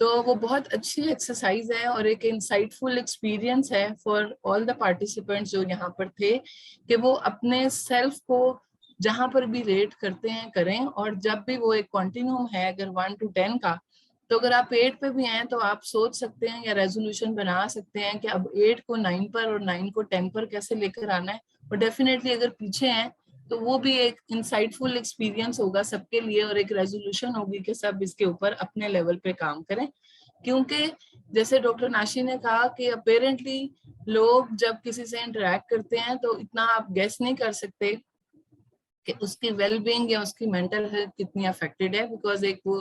تو وہ بہت اچھی exercise ہے اور ایک انسائٹفل experience ہے for all the participants جو یہاں پر تھے, کہ وہ اپنے سیلف کو جہاں پر بھی ریٹ کرتے ہیں کریں, اور جب بھی وہ ایک کنٹینیوم ہے اگر 1 to 10 کا, تو اگر آپ 8 پہ بھی ہیں تو آپ سوچ سکتے ہیں یا ریزولوشن بنا سکتے ہیں کہ اب 8 کو 9 پر اور 9 کو 10 پر کیسے لے کر آنا ہے. اور ڈیفینیٹلی اگر پیچھے ہیں تو وہ بھی ایک انسائٹفل ایکسپیرینس ہوگا سب کے لیے, اور ایک ریزولوشن ہوگی کہ سب اس کے اوپر اپنے لیول پہ کام کریں. کیونکہ جیسے ڈاکٹر ناشی نے کہا کہ اپیرنٹلی لوگ جب کسی سے انٹریکٹ کرتے ہیں تو اتنا آپ گیس نہیں کر سکتے کہ اس کی ویل بینگ یا اس کی مینٹل ہیلتھ کتنی افیکٹڈ ہے, بیکاز ایک وہ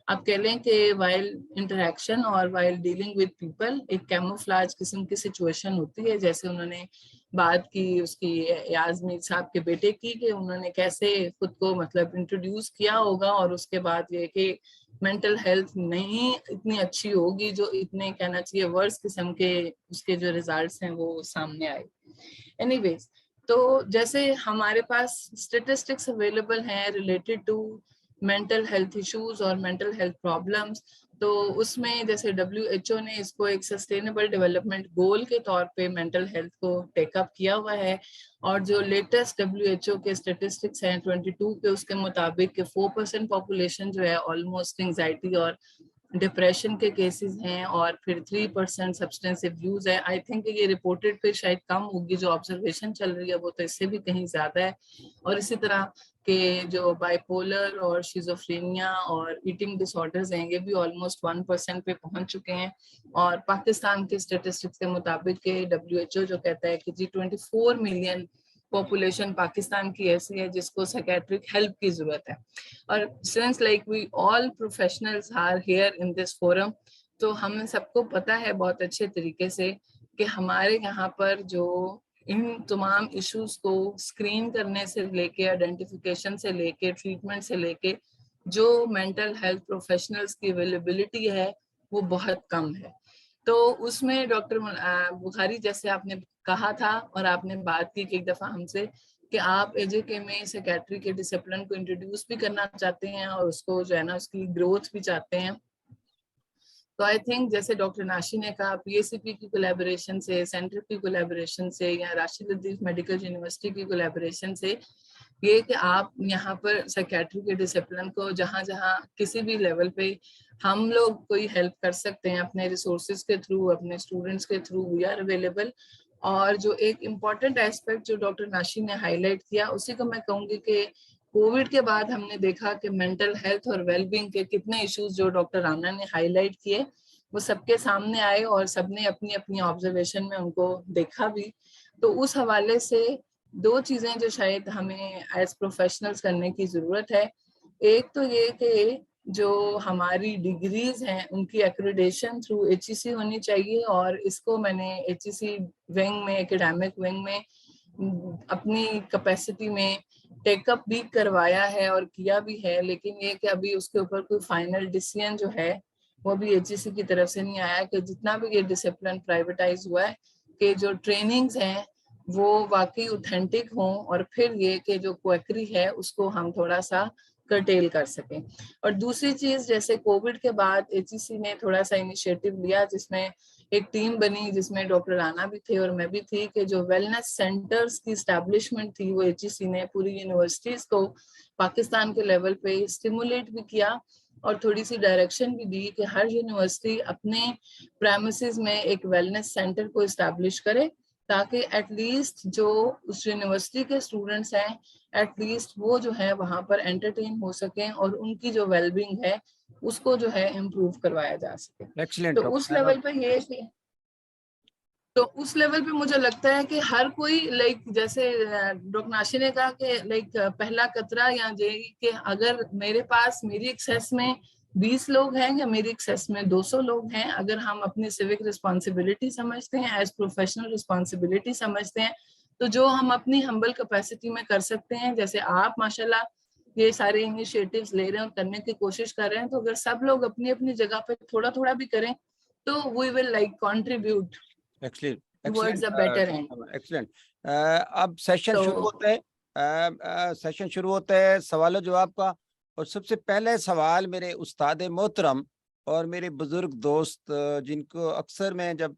آپ کہہ لیں کہ وائل انٹریکشن اور وائل ڈیلنگ ود پیپل ایک کیموفلاج قسم کی سچویشن ہوتی ہے. جیسے انہوں نے بات کی اس کی یاسمین صاحب کے بیٹے کی, کہ انہوں نے کیسے خود کو مطلب انٹروڈیوس کیا ہوگا, اور اس کے بعد یہ کہ مینٹل ہیلتھ نہیں اتنی اچھی ہوگی جو اتنے کہنا چاہیے ورس قسم کے اس کے جو ریزلٹس ہیں وہ سامنے آئے. اینی ویز, تو جیسے ہمارے پاس اسٹیٹسٹکس اویلیبل ہیں related to mental health issues اور مینٹل ہیلتھ پرابلمس, تو اس میں جیسے WHO نے اس کو ایک سسٹینیبل ڈیولپمنٹ گول کے طور پہ مینٹل ہیلتھ کو ٹیک اپ کیا ہوا ہے. اور جو لیٹسٹ WHO کے اسٹیٹسٹکس ہیں 22 کے, اس کے مطابق کہ 4% پاپولیشن جو ہے آلموسٹ انگزائٹی اور ڈپریشن کے کیسز ہیں, اور پھر 3% سبسٹینس ایبیوز ہے. آئی تھنک یہ رپورٹڈ پہ شاید کم ہوگی, جو آبزرویشن چل رہی ہے وہ تو اس سے بھی کہیں زیادہ ہے. اور اسی طرح کہ جو بائی پولر اور شیزوفرینیا اور ایٹنگ ڈس آرڈرز ہیں یہ بھی آلموسٹ 1% پہ پہنچ چکے ہیں. اور پاکستان کے اسٹیٹسٹکس کے مطابق کہ WHO جو کہتا ہے کہ 24 ملین پاپولیشن پاکستان کی ایسی ہے جس کو سائکیٹرک ہیلپ کی ضرورت ہے. اور since like we all professionals are here in this forum, تو ہم سب کو پتہ ہے بہت اچھے طریقے سے کہ ہمارے یہاں پر جو ان تمام ایشوز کو اسکرین کرنے سے لے کے آئیڈینٹیفیکیشن سے لے کے ٹریٹمنٹ سے لے کے جو مینٹل ہیلتھ پروفیشنلز کی اویلیبلٹی ہے وہ بہت کم ہے. تو اس میں ڈاکٹر بخاری جیسے آپ نے کہا تھا اور آپ نے بات کی کہ ایک دفعہ ہم سے کہ آپ AJK میں سیکیٹری کے ڈسپلن کو انٹروڈیوس بھی کرنا چاہتے ہیں اور اس کو جو ہے نا اس کی گروتھ بھی چاہتے ہیں. تو آئی تھنک جیسے ڈاکٹر ناشی نے کہا PACP کی کولیبوریشن سے, سینٹر کی کولیبوریشن سے, یا راشد الدین میڈیکل یونیورسٹی کی کولیبوریشن سے, یہ کہ آپ یہاں پر سائکیٹری کے ڈسپلن کو جہاں جہاں کسی بھی لیول پہ ہم لوگ کوئی ہیلپ کر سکتے ہیں اپنے ریسورسز کے تھرو, اپنے اسٹوڈنٹس کے تھرو, وی آر اویلیبل. اور جو ایک امپورٹنٹ ایسپیکٹ جو ڈاکٹر ناشی نے ہائی لائٹ کیا اسی کو میں کہوں گی کہ کووڈ کے بعد ہم نے دیکھا کہ مینٹل ہیلتھ اور ویل بینگ کے کتنے ایشوز جو ڈاکٹر رانا نے ہائی لائٹ کیے وہ سب کے سامنے آئے اور سب نے اپنی اپنی آبزرویشن میں ان کو دیکھا بھی. تو اس حوالے سے 2 چیزیں جو شاید ہمیں ایز پروفیشنلز کرنے کی ضرورت ہے. ایک تو یہ کہ جو ہماری ڈگریز ہیں ان کی ایکریڈیشن تھرو HEC ہونی چاہیے, اور اس کو میں نے HEC ونگ میں ایکیڈیمک ونگ میں اپنی کیپیسٹی میں ٹیک اپ بھی کروایا ہے اور کیا بھی ہے, لیکن یہ کہ ابھی اس کے اوپر کوئی فائنل ڈیسیژن جو ہے وہ بھی HEC کی طرف سے نہیں آیا کہ جتنا بھی یہ ڈسپلن پرائیویٹائز ہوا ہے کہ جو ٹریننگز ہیں وہ واقعی اوتھینٹک ہوں, اور پھر یہ کہ جو کوئیکری ہے اس کو ہم تھوڑا سا کرٹیل کر سکیں. اور دوسری چیز جیسے کووڈ کے بعد HEC نے تھوڑا سا انیشیٹو لیا جس میں ایک ٹیم بنی جس میں ڈاکٹر رانا بھی تھے اور میں بھی تھی, کہ جو ویلنس سینٹرز کی اسٹیبلشمنٹ تھی وہ HEC نے پوری یونیورسٹیز کو پاکستان کے لیول پہ اسٹیمولیٹ بھی کیا اور تھوڑی سی ڈائریکشن بھی دی کہ ہر یونیورسٹی اپنے پریمیسز میں ایک ویلنس سینٹر کو اسٹیبلش کرے, تاکہ ایٹ لیسٹ جو اس یونیورسٹی کے اسٹوڈنٹس ہیں ایٹ لیسٹ وہ جو ہے وہاں پر انٹرٹین ہو سکیں اور ان کی جو ویل بینگ ہے اس کو جو ہے امپروو کروایا جا سکے. تو اس لیول پہ یہ کہ تو اس لیول پہ مجھے لگتا ہے کہ ہر کوئی لائک جیسے ڈاکٹر ناشی نے کہا کہ لائک پہلا قطرہ یا کہ اگر میرے پاس میری ایکسیس میں 20 لوگ ہیں یا میری ایکسیس میں 200 لوگ ہیں, اگر ہم اپنی سیوک رسپانسبلٹی سمجھتے ہیں, ایز پروفیشنل رسپانسبلٹی سمجھتے ہیں, تو جو ہم اپنی ہمبل کیپیسٹی میں کر سکتے ہیں, جیسے آپ ماشاءاللہ یہ سارے انیشیٹوز لے رہے ہیں اور کرنے کی کوشش کر رہے ہیں, تو اگر سب لوگ اپنی اپنی جگہ پہ تھوڑا تھوڑا بھی کریں تو we will like contribute towards a better end. Excellent. اب سیشن شروع ہوتا ہے سوال و جواب کا, اور سب سے پہلے سوال میرے استاد محترم اور میرے بزرگ دوست جن کو اکثر میں جب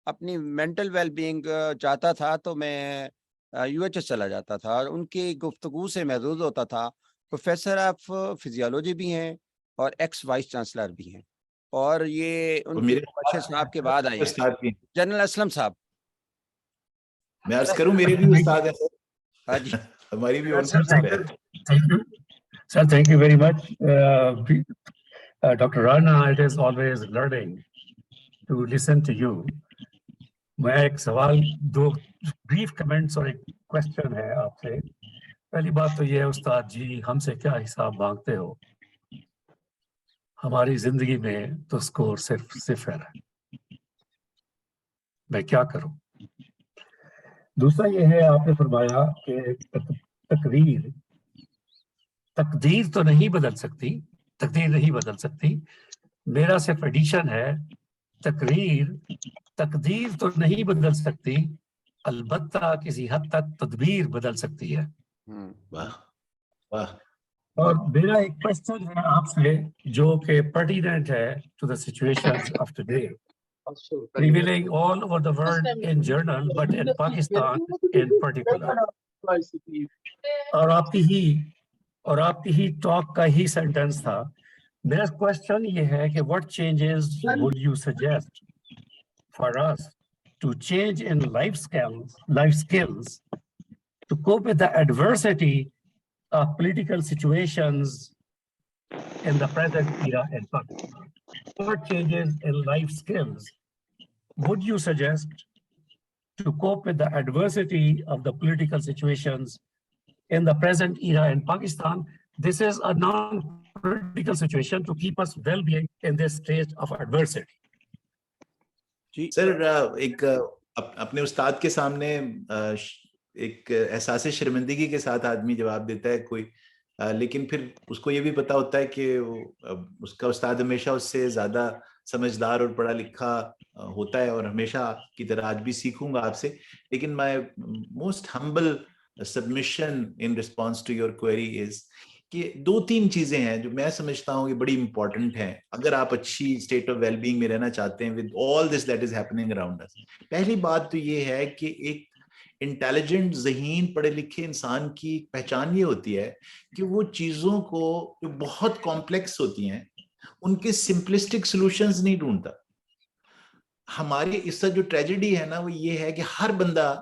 اپنی مینٹل ویل بینگ چاہتا تھا تو میں UHS چلا جاتا تھا اور ان کی گفتگو سے محظوظ ہوتا تھا. پروفیسر آف فزیولوجی بھی ہیں اور ایکس وائس چانسلر بھی ہیں, اور یہ ان کے مبشر صاحب کے بعد آئے ہیں, جنرل اسلم صاحب. میں عرض کروں میرے بھی استاد ہیں. ہاں جی, ہماری بھی Sir, thank you very much. Dr. Rana, it is always learning to listen to you. میں ایک سوال, دو brief comments اور ایک question ہے آپ سے. پہلی بات تو یہ ہے استاد جی, ہم سے کیا حساب مانگتے ہو؟ ہماری زندگی میں تو سکور صرف 0 ہے, میں کیا کروں؟ دوسرا یہ ہے, آپ نے فرمایا کہ تقدیر تو نہیں بدل سکتی, تقدیر نہیں بدل سکتی. میرا صرف ایڈیشن ہے, تقدیر تو نہیں بدل سکتی, البتہ کسی حد تک تدبیر بدل سکتی ہے. واہ واہ. اور میرا ایک کوشچن ہے آپ سے جو کہ pertinent ہے to the situations of today, prevailing all over the world in general, but in Pakistan in particular. اور آپ کی ہی ٹاک کا ہی سینٹنس تھا. میرا کوشچن یہ ہے کہ what changes would you suggest for us to change in life skills to cope with the adversity of political situations in the present era in Pakistan? What changes in life skills would you suggest to cope with the adversity of the political situations in the present era in Pakistan? This is a non-political situation to keep us well-being in this stage of adversity. سر, ایک اپنے استاد کے سامنے ایک احساس شرمندگی کے ساتھ آدمی جواب دیتا ہے کوئی, لیکن پھر اس کو یہ بھی پتا ہوتا ہے کہ اس کا استاد ہمیشہ اس سے زیادہ سمجھدار اور پڑھا لکھا ہوتا ہے, اور ہمیشہ کی طرح آج بھی سیکھوں گا آپ سے. لیکن my most humble submission in response to your query is کہ 2-3 چیزیں ہیں جو میں سمجھتا ہوں کہ بڑی امپورٹنٹ ہیں اگر آپ اچھی اسٹیٹ آف ویل بینگ میں رہنا چاہتے ہیں with all this that is happening around us. پہلی بات تو یہ ہے کہ ایک انٹیلیجنٹ, ذہین, پڑھے لکھے انسان کی پہچان یہ ہوتی ہے کہ وہ چیزوں کو جو بہت کمپلیکس ہوتی ہیں ان کے سمپلسٹک سولوشنز نہیں ڈھونڈتا. ہماری اس سے جو ٹریجڈی ہے نا وہ یہ ہے کہ ہر بندہ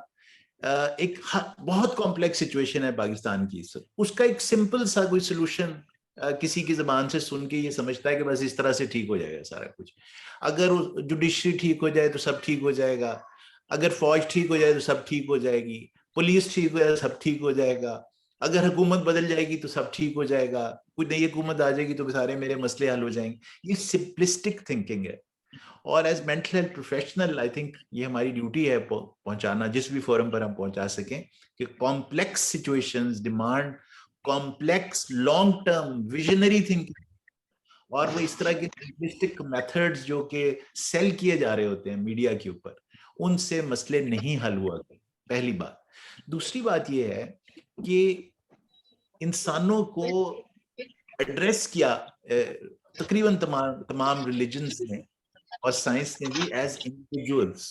ایک بہت کمپلیکس سچویشن ہے پاکستان کی, اس کا ایک سمپل سا کوئی سولوشن کسی کی زبان سے سن کے یہ سمجھتا ہے کہ بس اس طرح سے ٹھیک ہو جائے گا سارا کچھ. اگر جوڈیشری ٹھیک ہو جائے تو سب ٹھیک ہو جائے گا, اگر فوج ٹھیک ہو جائے تو سب ٹھیک ہو جائے گی, پولیس ٹھیک ہو جائے تو سب ٹھیک ہو جائے گا, اگر حکومت بدل جائے گی تو سب ٹھیک ہو جائے گا, کوئی نئی حکومت آ جائے گی تو سارے میرے مسئلے حل ہو جائیں گے. یہ سمپلسٹک تھنکنگ ہے, اور as mental health professional I think یہ ہماری ڈیوٹی ہے پہنچانا جس بھی فورم پر ہم پہنچا سکیں کہ complex situations demand complex long term visionary thinking, اور وہ اس طرح کے سمپلسٹک میتھڈز جو کہ سیل کیے جا رہے ہوتے ہیں میڈیا کے اوپر, ان سے مسئلے نہیں حل ہوا کرتے. پہلی بات. دوسری بات یہ ہے کہ انسانوں کو ایڈریس کیا تقریباً تمام ریلیجنز نے اور سائنس نے بھی ایز انڈیویجولس.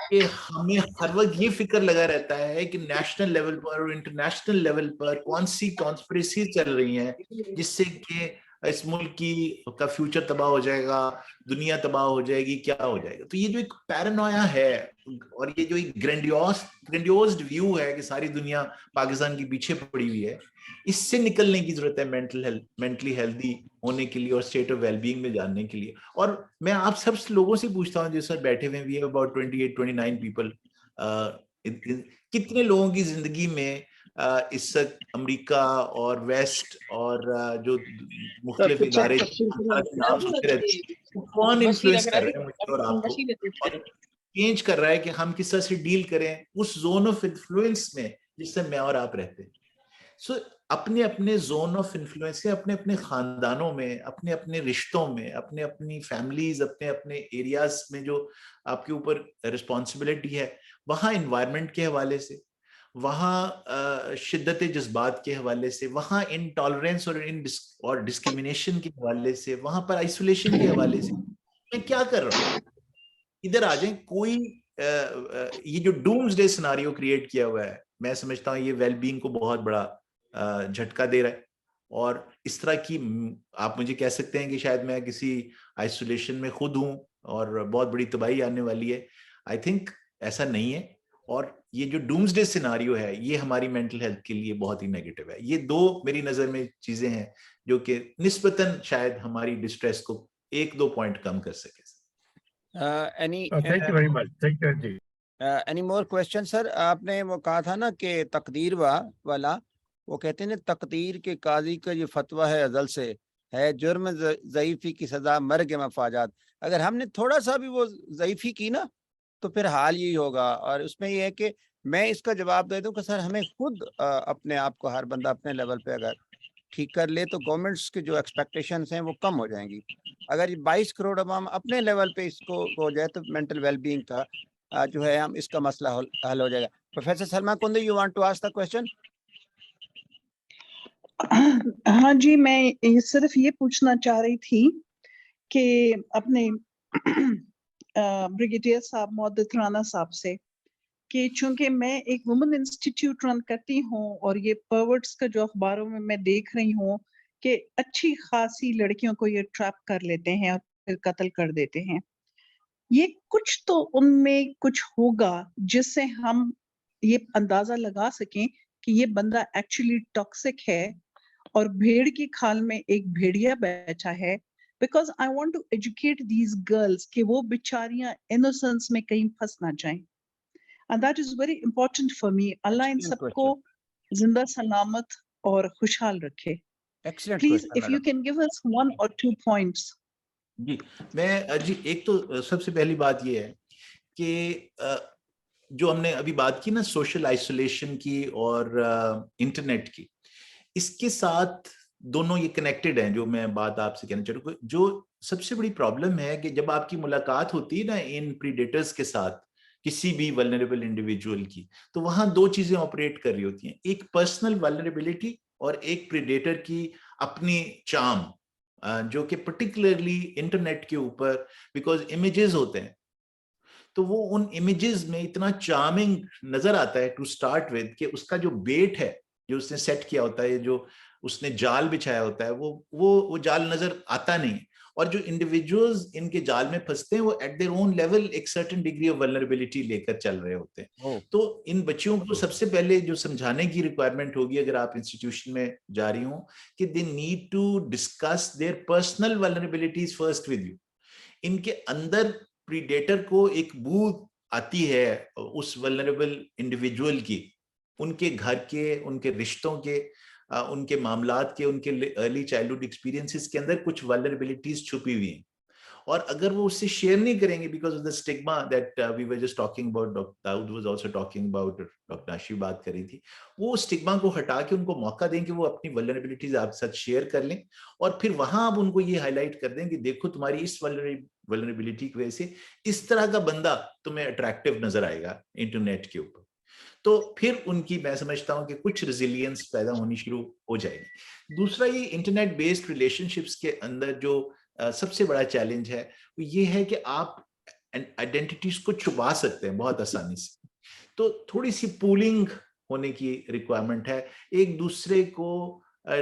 کہ ہمیں ہر وقت یہ فکر لگا رہتا ہے کہ نیشنل لیول پر اور انٹرنیشنل لیول پر کون سی کانسپریسی چل رہی ہیں جس سے کہ اس ملک کا فیوچر تباہ ہو جائے گا, دنیا تباہ ہو جائے گی, کیا ہو جائے گا. تو یہ جو ایک پیرانویا ہے اور یہ جو ایک گرینڈیوزڈ ویو ہے کہ ساری دنیا پاکستان کے پیچھے پڑی ہوئی ہے, اس سے نکلنے کی ضرورت ہے مینٹلی ہیلدی ہونے کے لیے اور اسٹیٹ آف ویل بینگ میں جاننے کے لیے. اور میں آپ سب لوگوں سے پوچھتا ہوں جو سر بیٹھے ہوئے ہیں, اباؤٹ 28-29 پیپل, کتنے لوگوں کی زندگی میں اس وقت امریکہ اور ویسٹ اور جو مختلف ادارے کون انفلوئنس کر رہے ہیں مجھے اور آپ کو, چینج کر رہا ہے کہ ہم کس طرح سے ڈیل کریں اس زون آف انفلوئنس میں جس سے میں اور آپ رہتے ہیں. سو اپنے اپنے زون آف انفلوئنس سے اپنے اپنے خاندانوں میں, اپنے اپنے رشتوں میں, اپنے اپنی فیملیز, اپنے اپنے ایریاز میں جو آپ کے اوپر رسپانسبلٹی ہے, وہاں انوائرمنٹ کے حوالے سے, وہاں شدت جذبات کے حوالے سے، وہاں انٹالرنس اور ڈسکریمنیشن کے حوالے سے، وہاں پر آئسولیشن کے حوالے سے میں کیا کر رہا ہوں. ادھر آ جائیں. کوئی یہ جو ڈومز ڈے سیناریو کریٹ کیا ہوا ہے، میں سمجھتا ہوں یہ ویل بینگ کو بہت بڑا جھٹکا دے رہا ہے. اور اس طرح کی آپ مجھے کہہ سکتے ہیں کہ شاید میں کسی آئسولیشن میں خود ہوں اور بہت بڑی تباہی آنے والی ہے. آئی تھنک ایسا نہیں ہے. اور یہ جو ڈومز ڈے سیناریو ہے یہ ہماری مینٹل ہیلتھ کے لیے بہت ہی نیگیٹو ہے. یہ دو میری نظر میں چیزیں ہیں جو کہ نسبتاً شاید ہماری ڈسٹریس کو 1-2 پوائنٹ کم کر سکے. Thank you very much. Thank you, Ji. Any more question sir? آپ نے وہ کہا تھا نا کہ تقدیر والا، وہ کہتے ہیں تقدیر کے قاضی کا یہ فتویٰ ہے ازل سے، ہے جرم ضعیفی کی سزا مرگ مفاجات. اگر ہم نے تھوڑا سا بھی وہ ضعیفی کی نا تو پھر حال یہی ہوگا. اور اس میں یہ ہے کہ میں اس کا جواب دے دوں کہ سر ہمیں خود اپنے آپ کو ہر بندہ اپنے لیول پہ اگر ٹھیک کر لے تو گورنمنٹس کے جو ایکسپیکٹیشنس ہیں وہ کم ہو جائیں گی. اگر 22 کروڑ عوام اپنے لیول پہ اس کو ہو جائے تو مینٹل ویل بینگ کا جو ہے ہم اس کا مسئلہ حل ہو جائے گا. Professor Salma Kundi, you want to ask the question? ہاں جی، میں صرف یہ پوچھنا چاہ رہی تھی کہ اپنے بریگیڈیئر صاحب معدت رانا صاحب سے کہ چونکہ میں ایک وومن انسٹیٹیوٹ رن کرتی ہوں اور یہ پرورٹس کا جو اخباروں میں دیکھ رہی ہوں کہ اچھی خاصی لڑکیوں کو یہ ٹریپ کر لیتے ہیں اور پھر قتل کر دیتے ہیں. یہ کچھ تو ان میں کچھ ہوگا جس سے ہم یہ اندازہ لگا سکیں کہ یہ بندہ ایکچولی ٹاکسک ہے اور بھیڑ کی کھال میں ایک بھیڑیا بیٹھا ہے. Because I want to educate these girls کہ وہ بیچاریاں انوسنس میں کہیں پھنس نہ جائیں. And that is very important for me. اللہ ان سب کو زندہ سلامت اور خوشحال رکھے. Please, if you can give us 1 or 2 points. جی ایک تو سب سے پہلی بات یہ ہے کہ جو ہم نے ابھی بات کی نا سوشل آئسولیشن کی اور انٹرنیٹ کی، اس کے ساتھ دونوں یہ کنیکٹڈ ہیں. جو میں بات آپ سے کہنا چاہ رہا ہوں، جو سب سے بڑی پرابلم ہے کہ جب آپ کی ملاقات ہوتی ہے نا ان پریڈیٹرز کے ساتھ کسی بھی ولنریبل انڈیویجول کی، تو وہاں 2 چیزیں آپریٹ کر رہی ہوتی ہیں. ایک پرسنل ولنریبلٹی اور ایک پریڈیٹر کی اپنی چارم، جو کہ پرٹیکولرلی انٹرنیٹ کے اوپر بیکاز امیجز ہوتے ہیں تو وہ ان امیجز میں اتنا چارمنگ نظر آتا ہے ٹو سٹارٹ ود کہ اس کا جو بیٹ ہے جو اس نے سیٹ کیا ہوتا ہے، جو اس نے جال بچھایا ہوتا ہے، وہ جال نظر آتا نہیں. اور جو انڈیویجولز ان کے جال میں پھنستے ہیں وہ ایٹ دیئر اون لیول ایک سرٹن ڈگری آف ولنریبلٹی لے کر چل رہے ہوتے ہیں. تو ان بچیوں کو سب سے پہلے جو سمجھانے کی ریکوائرمنٹ ہوگی اگر آپ انسٹیٹیوشن میں جا رہی ہوں کہ they need to discuss their personal vulnerabilities first with you. ان کے اندر پریڈیٹر کو ایک بو آتی ہے اس ولنریبل انڈیویجول کی، ان کے گھر کے، ان کے رشتوں کے، ان کے معاملات کے، ان کے ارلی چائلڈہڈ ایکسپیرینسز کے اندر کچھ ولنریبلٹیز چھپی ہوئی ہیں. اور اگر وہ اس سے شیئر نہیں کریں گے because of the stigma that we were just talking about, doctor Dawood was also talking about, doctor Nashi بات کر رہی تھی، وہ اسٹگما کو ہٹا کے ان کو موقع دیں کہ وہ اپنی ولنریبلٹیز آپ ساتھ شیئر کر لیں. اور پھر وہاں آپ ان کو یہ ہائی لائٹ کر دیں کہ دیکھو تمہاری اس ولنریبلٹی کی وجہ سے اس طرح کا بندہ تمہیں اٹریکٹیو نظر آئے گا انٹرنیٹ کے اوپر. تو پھر ان کی میں سمجھتا ہوں کہ کچھ ریزیلینس پیدا ہونی شروع ہو جائے گی. دوسرا یہ انٹرنیٹ بیسڈ ریلیشن شپس کے اندر جو سب سے بڑا چیلنج ہے وہ یہ ہے کہ آپ آئیڈینٹیٹیز کو چھپا سکتے ہیں بہت آسانی سے. تو تھوڑی سی پولنگ ہونے کی ریکوائرمنٹ ہے، ایک دوسرے کو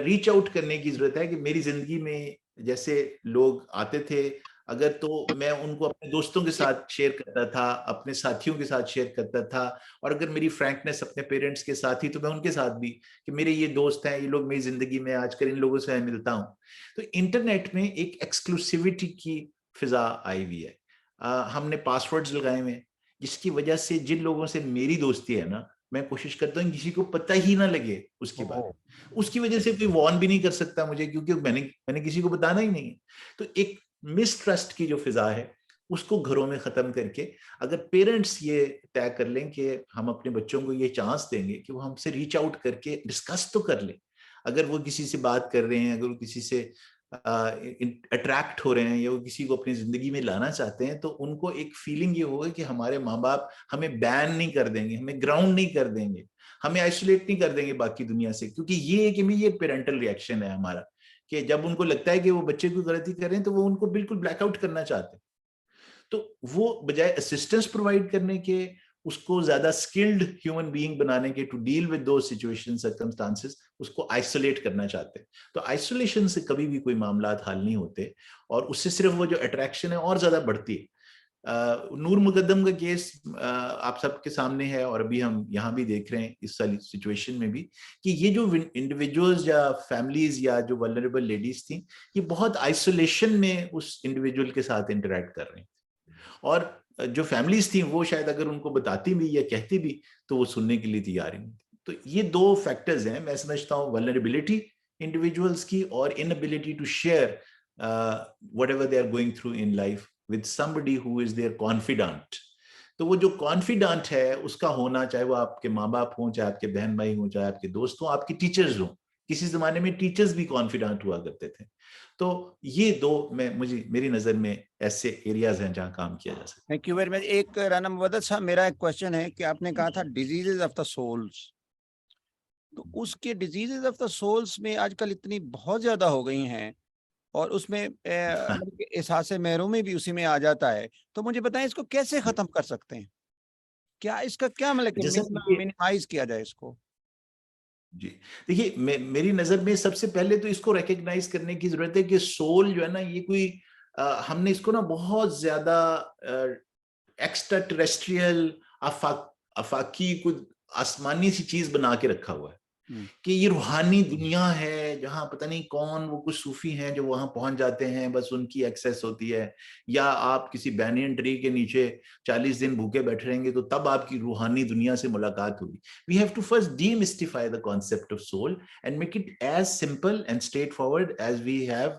ریچ آؤٹ کرنے کی ضرورت ہے کہ میری زندگی میں جیسے لوگ آتے تھے اگر تو میں ان کو اپنے دوستوں کے ساتھ شیئر کرتا تھا، اپنے ساتھیوں کے ساتھ شیئر کرتا تھا، اور اگر میری فرینکنس اپنے پیرنٹس کے ساتھ ہی تو میں ان کے ساتھ بھی کہ میرے یہ دوست ہیں، یہ لوگ میری زندگی میں آج کل ان لوگوں سے میں ملتا ہوں. تو انٹرنیٹ میں ایک ایکسکلوسیوٹی کی فضا آئی ہوئی ہے. ہم نے پاس ورڈز لگائے ہوئے ہیں جس کی وجہ سے جن لوگوں سے میری دوستی ہے نا میں کوشش کرتا ہوں کسی کو پتہ ہی نہ لگے اس کے بعد. اس کی وجہ سے کوئی وارن بھی نہیں کر سکتا مجھے کیونکہ میں نے کسی کو بتانا ہی نہیں ہے. تو ایک مسٹرسٹ کی جو فضا ہے اس کو گھروں میں ختم کر کے اگر پیرنٹس یہ طے کر لیں کہ ہم اپنے بچوں کو یہ چانس دیں گے کہ وہ ہم سے ریچ آؤٹ کر کے ڈسکس تو کر لیں. اگر وہ کسی سے بات کر رہے ہیں، اگر وہ کسی سے اٹریکٹ ہو رہے ہیں یا وہ کسی کو اپنی زندگی میں لانا چاہتے ہیں تو ان کو ایک فیلنگ یہ ہوگا کہ ہمارے ماں باپ ہمیں بین نہیں کر دیں گے، ہمیں گراؤنڈ نہیں کر دیں گے، ہمیں آئسولیٹ نہیں کر دیں گے باقی دنیا سے, کیونکہ یہ ایک امیڈیٹ پیرنٹل ریئیکشن ہے ہمارا کہ جب ان کو لگتا ہے کہ وہ بچے کو غلطی کر رہے ہیں تو وہ ان کو بالکل بلیک آؤٹ کرنا چاہتے ہیں. تو وہ بجائے اسسٹنس پرووائڈ کرنے کے, اس کو زیادہ اسکلڈ ہیومن بینگ بنانے کے to deal with those situation circumstances, اس کو آئسولیٹ کرنا چاہتے ہیں. تو آئسولیشن سے کبھی بھی کوئی معاملات حل نہیں ہوتے, اور اس سے صرف وہ جو اٹریکشن ہے اور زیادہ بڑھتی ہے. نور مقدم کا کیس آپ سب کے سامنے ہے, اور ابھی ہم یہاں بھی دیکھ رہے ہیں اس سچویشن میں بھی کہ یہ جو انڈیویجولز یا فیملیز یا جو ولنریبل لیڈیز تھیں, یہ بہت آئسولیشن میں اس انڈیویجول کے ساتھ انٹریکٹ کر رہے ہیں, اور جو فیملیز تھیں وہ شاید اگر ان کو بتاتی بھی یا کہتی بھی تو وہ سننے کے لیے تیار نہیں. تو یہ دو فیکٹرز ہیں میں سمجھتا ہوں, ولنریبلٹی انڈیویجولز کی اور inability to share whatever they are going through in life with somebody who is their confidant. تو وہ جو کانفیڈنٹ ہے اس کا ہونا, چاہے وہ آپ کے ماں باپ ہوں, چاہے آپ کے بہن بھائی ہوں, چاہے آپ کے دوست ہوں, آپ کے ٹیچرز ہوں. کسی زمانے میں ٹیچرز بھی کانفیڈنٹ ہوا کرتے تھے. تو یہ دو میری نظر میں ایسے ایریاز ہیں جہاں کام کیا جا سکتا ہے. تھینک یو ویری مچ. ایک رانا مودت صاحب, میرا ایک کوشچن ہے کہ آپ نے کہا تھا ڈیزیزز آف دا سولز, تو اس کے ڈیزیزز آف دا سولز میں آج کل اتنی بہت زیادہ ہو گئی ہیں, اور اس میں احساس محرومی بھی اسی میں آ جاتا ہے. تو مجھے بتائیں اس کو کیسے ختم کر سکتے ہیں, کیا اس کا کیا منیمائز کیا جائے اس کو؟ جی دیکھیے, میری نظر میں سب سے پہلے تو اس کو ریکگنائز کرنے کی ضرورت ہے کہ سول جو ہے نا, یہ کوئی ہم نے اس کو نا بہت زیادہ ایکسٹرا ٹیریسٹریل آفاقی کوئی آسمانی سی چیز بنا کے رکھا ہوا ہے کہ یہ روحانی دنیا ہے جہاں پتہ نہیں کون وہ کچھ صوفی ہیں جو وہاں پہنچ جاتے ہیں, بس ان کی ایکسیس ہوتی ہے, یا آپ کسی بینین ٹری کے نیچے 40 دن بھوکے بیٹھے رہیں گے تو تب آپ کی روحانی دنیا سے ملاقات ہوگی. We have to first demystify the concept of soul and make it as simple and straightforward as we have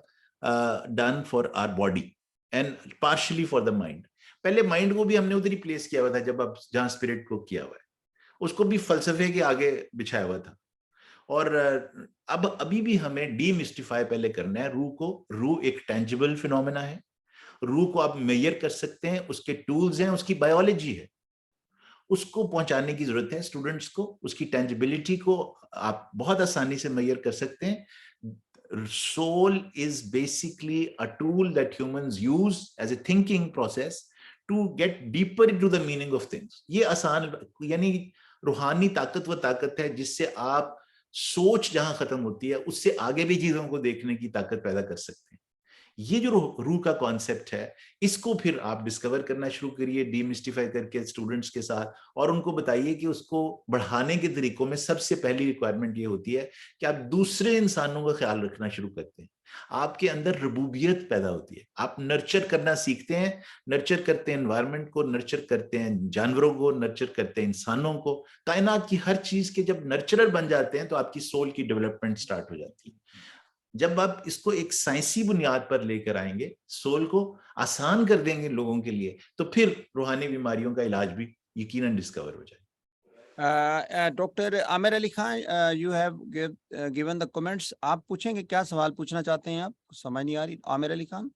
done for our body and partially for the mind. پہلے مائنڈ کو بھی ہم نے ادھر ہی پلیس کیا ہوا تھا جب اب جہاں اسپرٹ کو کیا ہوا ہے, اس کو بھی فلسفے کے آگے بچھایا ہوا تھا. اور اب ابھی بھی ہمیں ڈی مسٹیفائی پہلے کرنا ہے روح کو. روح ایک ٹینجیبل فینومینا ہے, روح کو آپ میئر کر سکتے ہیں, اس کے ٹولز ہیں, اس کی بایولوجی ہے, اس کو پہنچانے کی ضرورت ہے اسٹوڈنٹس کو. اس کی ٹینجیبلٹی کو آپ بہت آسانی سے میئر کر سکتے ہیں. Soul is basically a tool that humans use as a thinking process to get deeper into the meaning of things. یہ آسان, یعنی روحانی طاقت و طاقت ہے جس سے آپ سوچ جہاں ختم ہوتی ہے اس سے آگے بھی چیزوں کو دیکھنے کی طاقت پیدا کر سکتے ہیں. یہ جو روح کا کانسیپٹ ہے, اس کو پھر آپ ڈسکور کرنا شروع کریے ڈی مسٹیفائی کر کے اسٹوڈنٹس کے ساتھ, اور ان کو بتائیے کہ اس کو بڑھانے کے طریقوں میں سب سے پہلی ریکوائرمنٹ یہ ہوتی ہے کہ آپ دوسرے انسانوں کا خیال رکھنا شروع کرتے ہیں. آپ کے اندر ربوبیت پیدا ہوتی ہے, آپ نرچر کرنا سیکھتے ہیں. نرچر کرتے ہیں انوائرمنٹ کو, نرچر کرتے ہیں جانوروں کو, نرچر کرتے ہیں انسانوں کو. کائنات کی ہر چیز کے جب نرچرر بن جاتے ہیں تو آپ کی سول کی ڈیولپمنٹ سٹارٹ ہو جاتی ہے. جب آپ اس کو ایک سائنسی بنیاد پر لے کر آئیں گے, سول کو آسان کر دیں گے لوگوں کے لیے, تو پھر روحانی بیماریوں کا علاج بھی یقیناً ڈسکور ہو جائے. Doctor Aamir Ali Khan, you have given the comments. آپ پوچھیں گے, کیا سوال پوچھنا چاہتے ہیں آپ؟ سمجھ نہیں آ رہی. Aamir Ali Khan,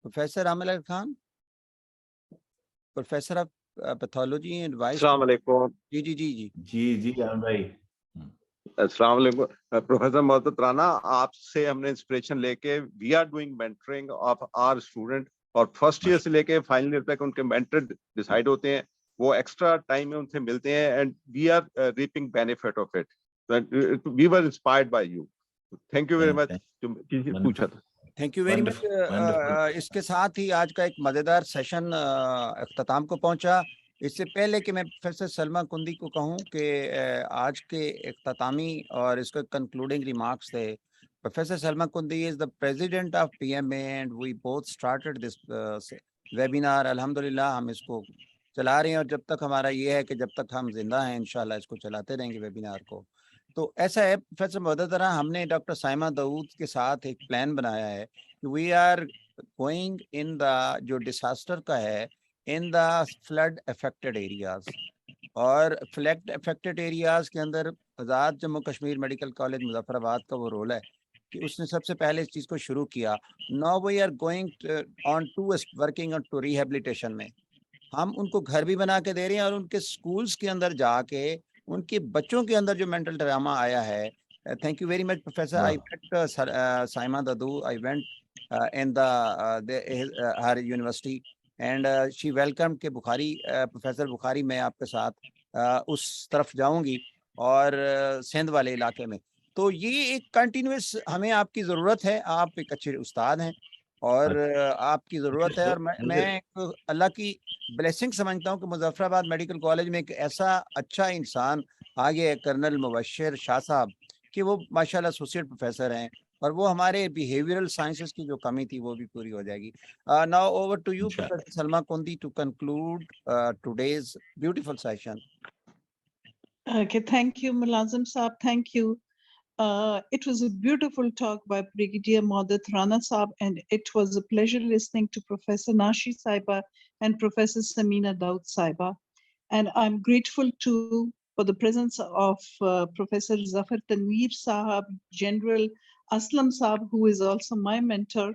professor Aamir Ali Khan, professor of pathology and vice. السلام علیکم. جی جی جی جی جی جان بھائی, السلام علیکم. پروفیسر محمد رانا, آپ سے ہم نے انسپریشن لے کے we are doing mentoring of our student, اور فرسٹ ایئر سے لے کے فائنل ایئر تک ان کے مینٹر ڈیسائیڈ ہوتے ہیں, وہ ایکسٹرا ٹائم میں ان سے ملتے ہیں, and we are reaping benefit of it. We were inspired by you. Thank you very much. پوچھا تھا. Thank you very much. اس کے ساتھ ہی آج کا ایک مزیدار سیشن اختتام کو پہنچا. اس سے پہلے کہ میں پروفیسر سلمیٰ کندی کو کہوں کہ آج کے اختتامی اور اس کے کنکلوڈنگ ریمارکس تھے. Professor Salma Kundi is the president of PMA and we both started this webinar. الحمدللہ ہم اس کو چلا رہے ہیں, اور جب تک ہمارا یہ ہے کہ جب تک ہم زندہ ہیں انشاءاللہ اس کو چلاتے رہیں گے ویبینار کو. تو ایسا ہے پروفیسر محدثرہ, ہم نے ڈاکٹر سائمہ داؤد کے ساتھ ایک پلان بنایا ہے کہ وی آر گوئنگ ان دا جو ڈساسٹر کا ہے in the flood affected areas, اور flood affected areas کے اندر آزاد جموں کشمیر میڈیکل کالج مظفر آباد کا وہ رول ہے کہ اس نے سب سے پہلے اس چیز کو شروع کیا. Now we are going on to working on to rehabilitation میں, ہم ان کو گھر بھی بنا کے دے رہے ہیں اور ان کے اسکولس کے اندر جا کے ان کے بچوں کے اندر جو مینٹل ڈراما آیا ہے. Thank you very much professor. I met Saima Dadu. I went in her university and she welcomed کہ بخاری پروفیسر بخاری میں آپ کے ساتھ اس طرف جاؤں گی اور سندھ والے علاقے میں. تو یہ ایک کنٹینیوس ہمیں آپ کی ضرورت ہے. آپ ایک اچھے استاد ہیں اور آپ کی ضرورت ہے اور میں اللہ کی بلیسنگ سمجھتا ہوں کہ مظفر آباد میڈیکل کالج میں ایک ایسا اچھا انسان آگے کرنل مبشر شاہ صاحب کہ وہ ماشاءاللہ ایسوسیٹ پروفیسر ہیں اور وہ ہمارے بیہیویئرل سائنسز کی جو کمی تھی وہ بھی پوری ہو جائے گی. Now over to you, Professor Salma Kundi, to conclude today's beautiful session. Okay, thank you, Mulazim Saab. Thank you. It was a beautiful talk by Brigadier Maudat Rana Saab, and it was a pleasure listening to Professor Nashi Saiba and Professor Samina Daud Saiba. And I'm grateful too for the presence of Professor Zafar Tanveer Sahab, General Aslam Saab, who is also my mentor,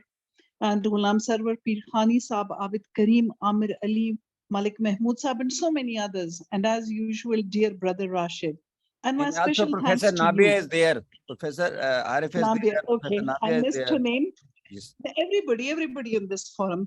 and Ghulam Sarwar Pir Khani Saab, Abid Kareem, Amir Ali, Malik Mahmood Saab, and so many others. And as usual, dear brother Rashid. And my special also Professor thanks to Nabia you. is there. Professor Arif is Nabia, there. okay, Professor I Nabia is missed there. her name. Yes. Everybody in this forum.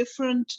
different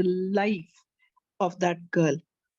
the life of that girl.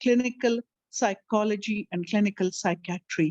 clinical psychology and clinical psychiatry.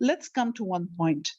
Let's come to one point.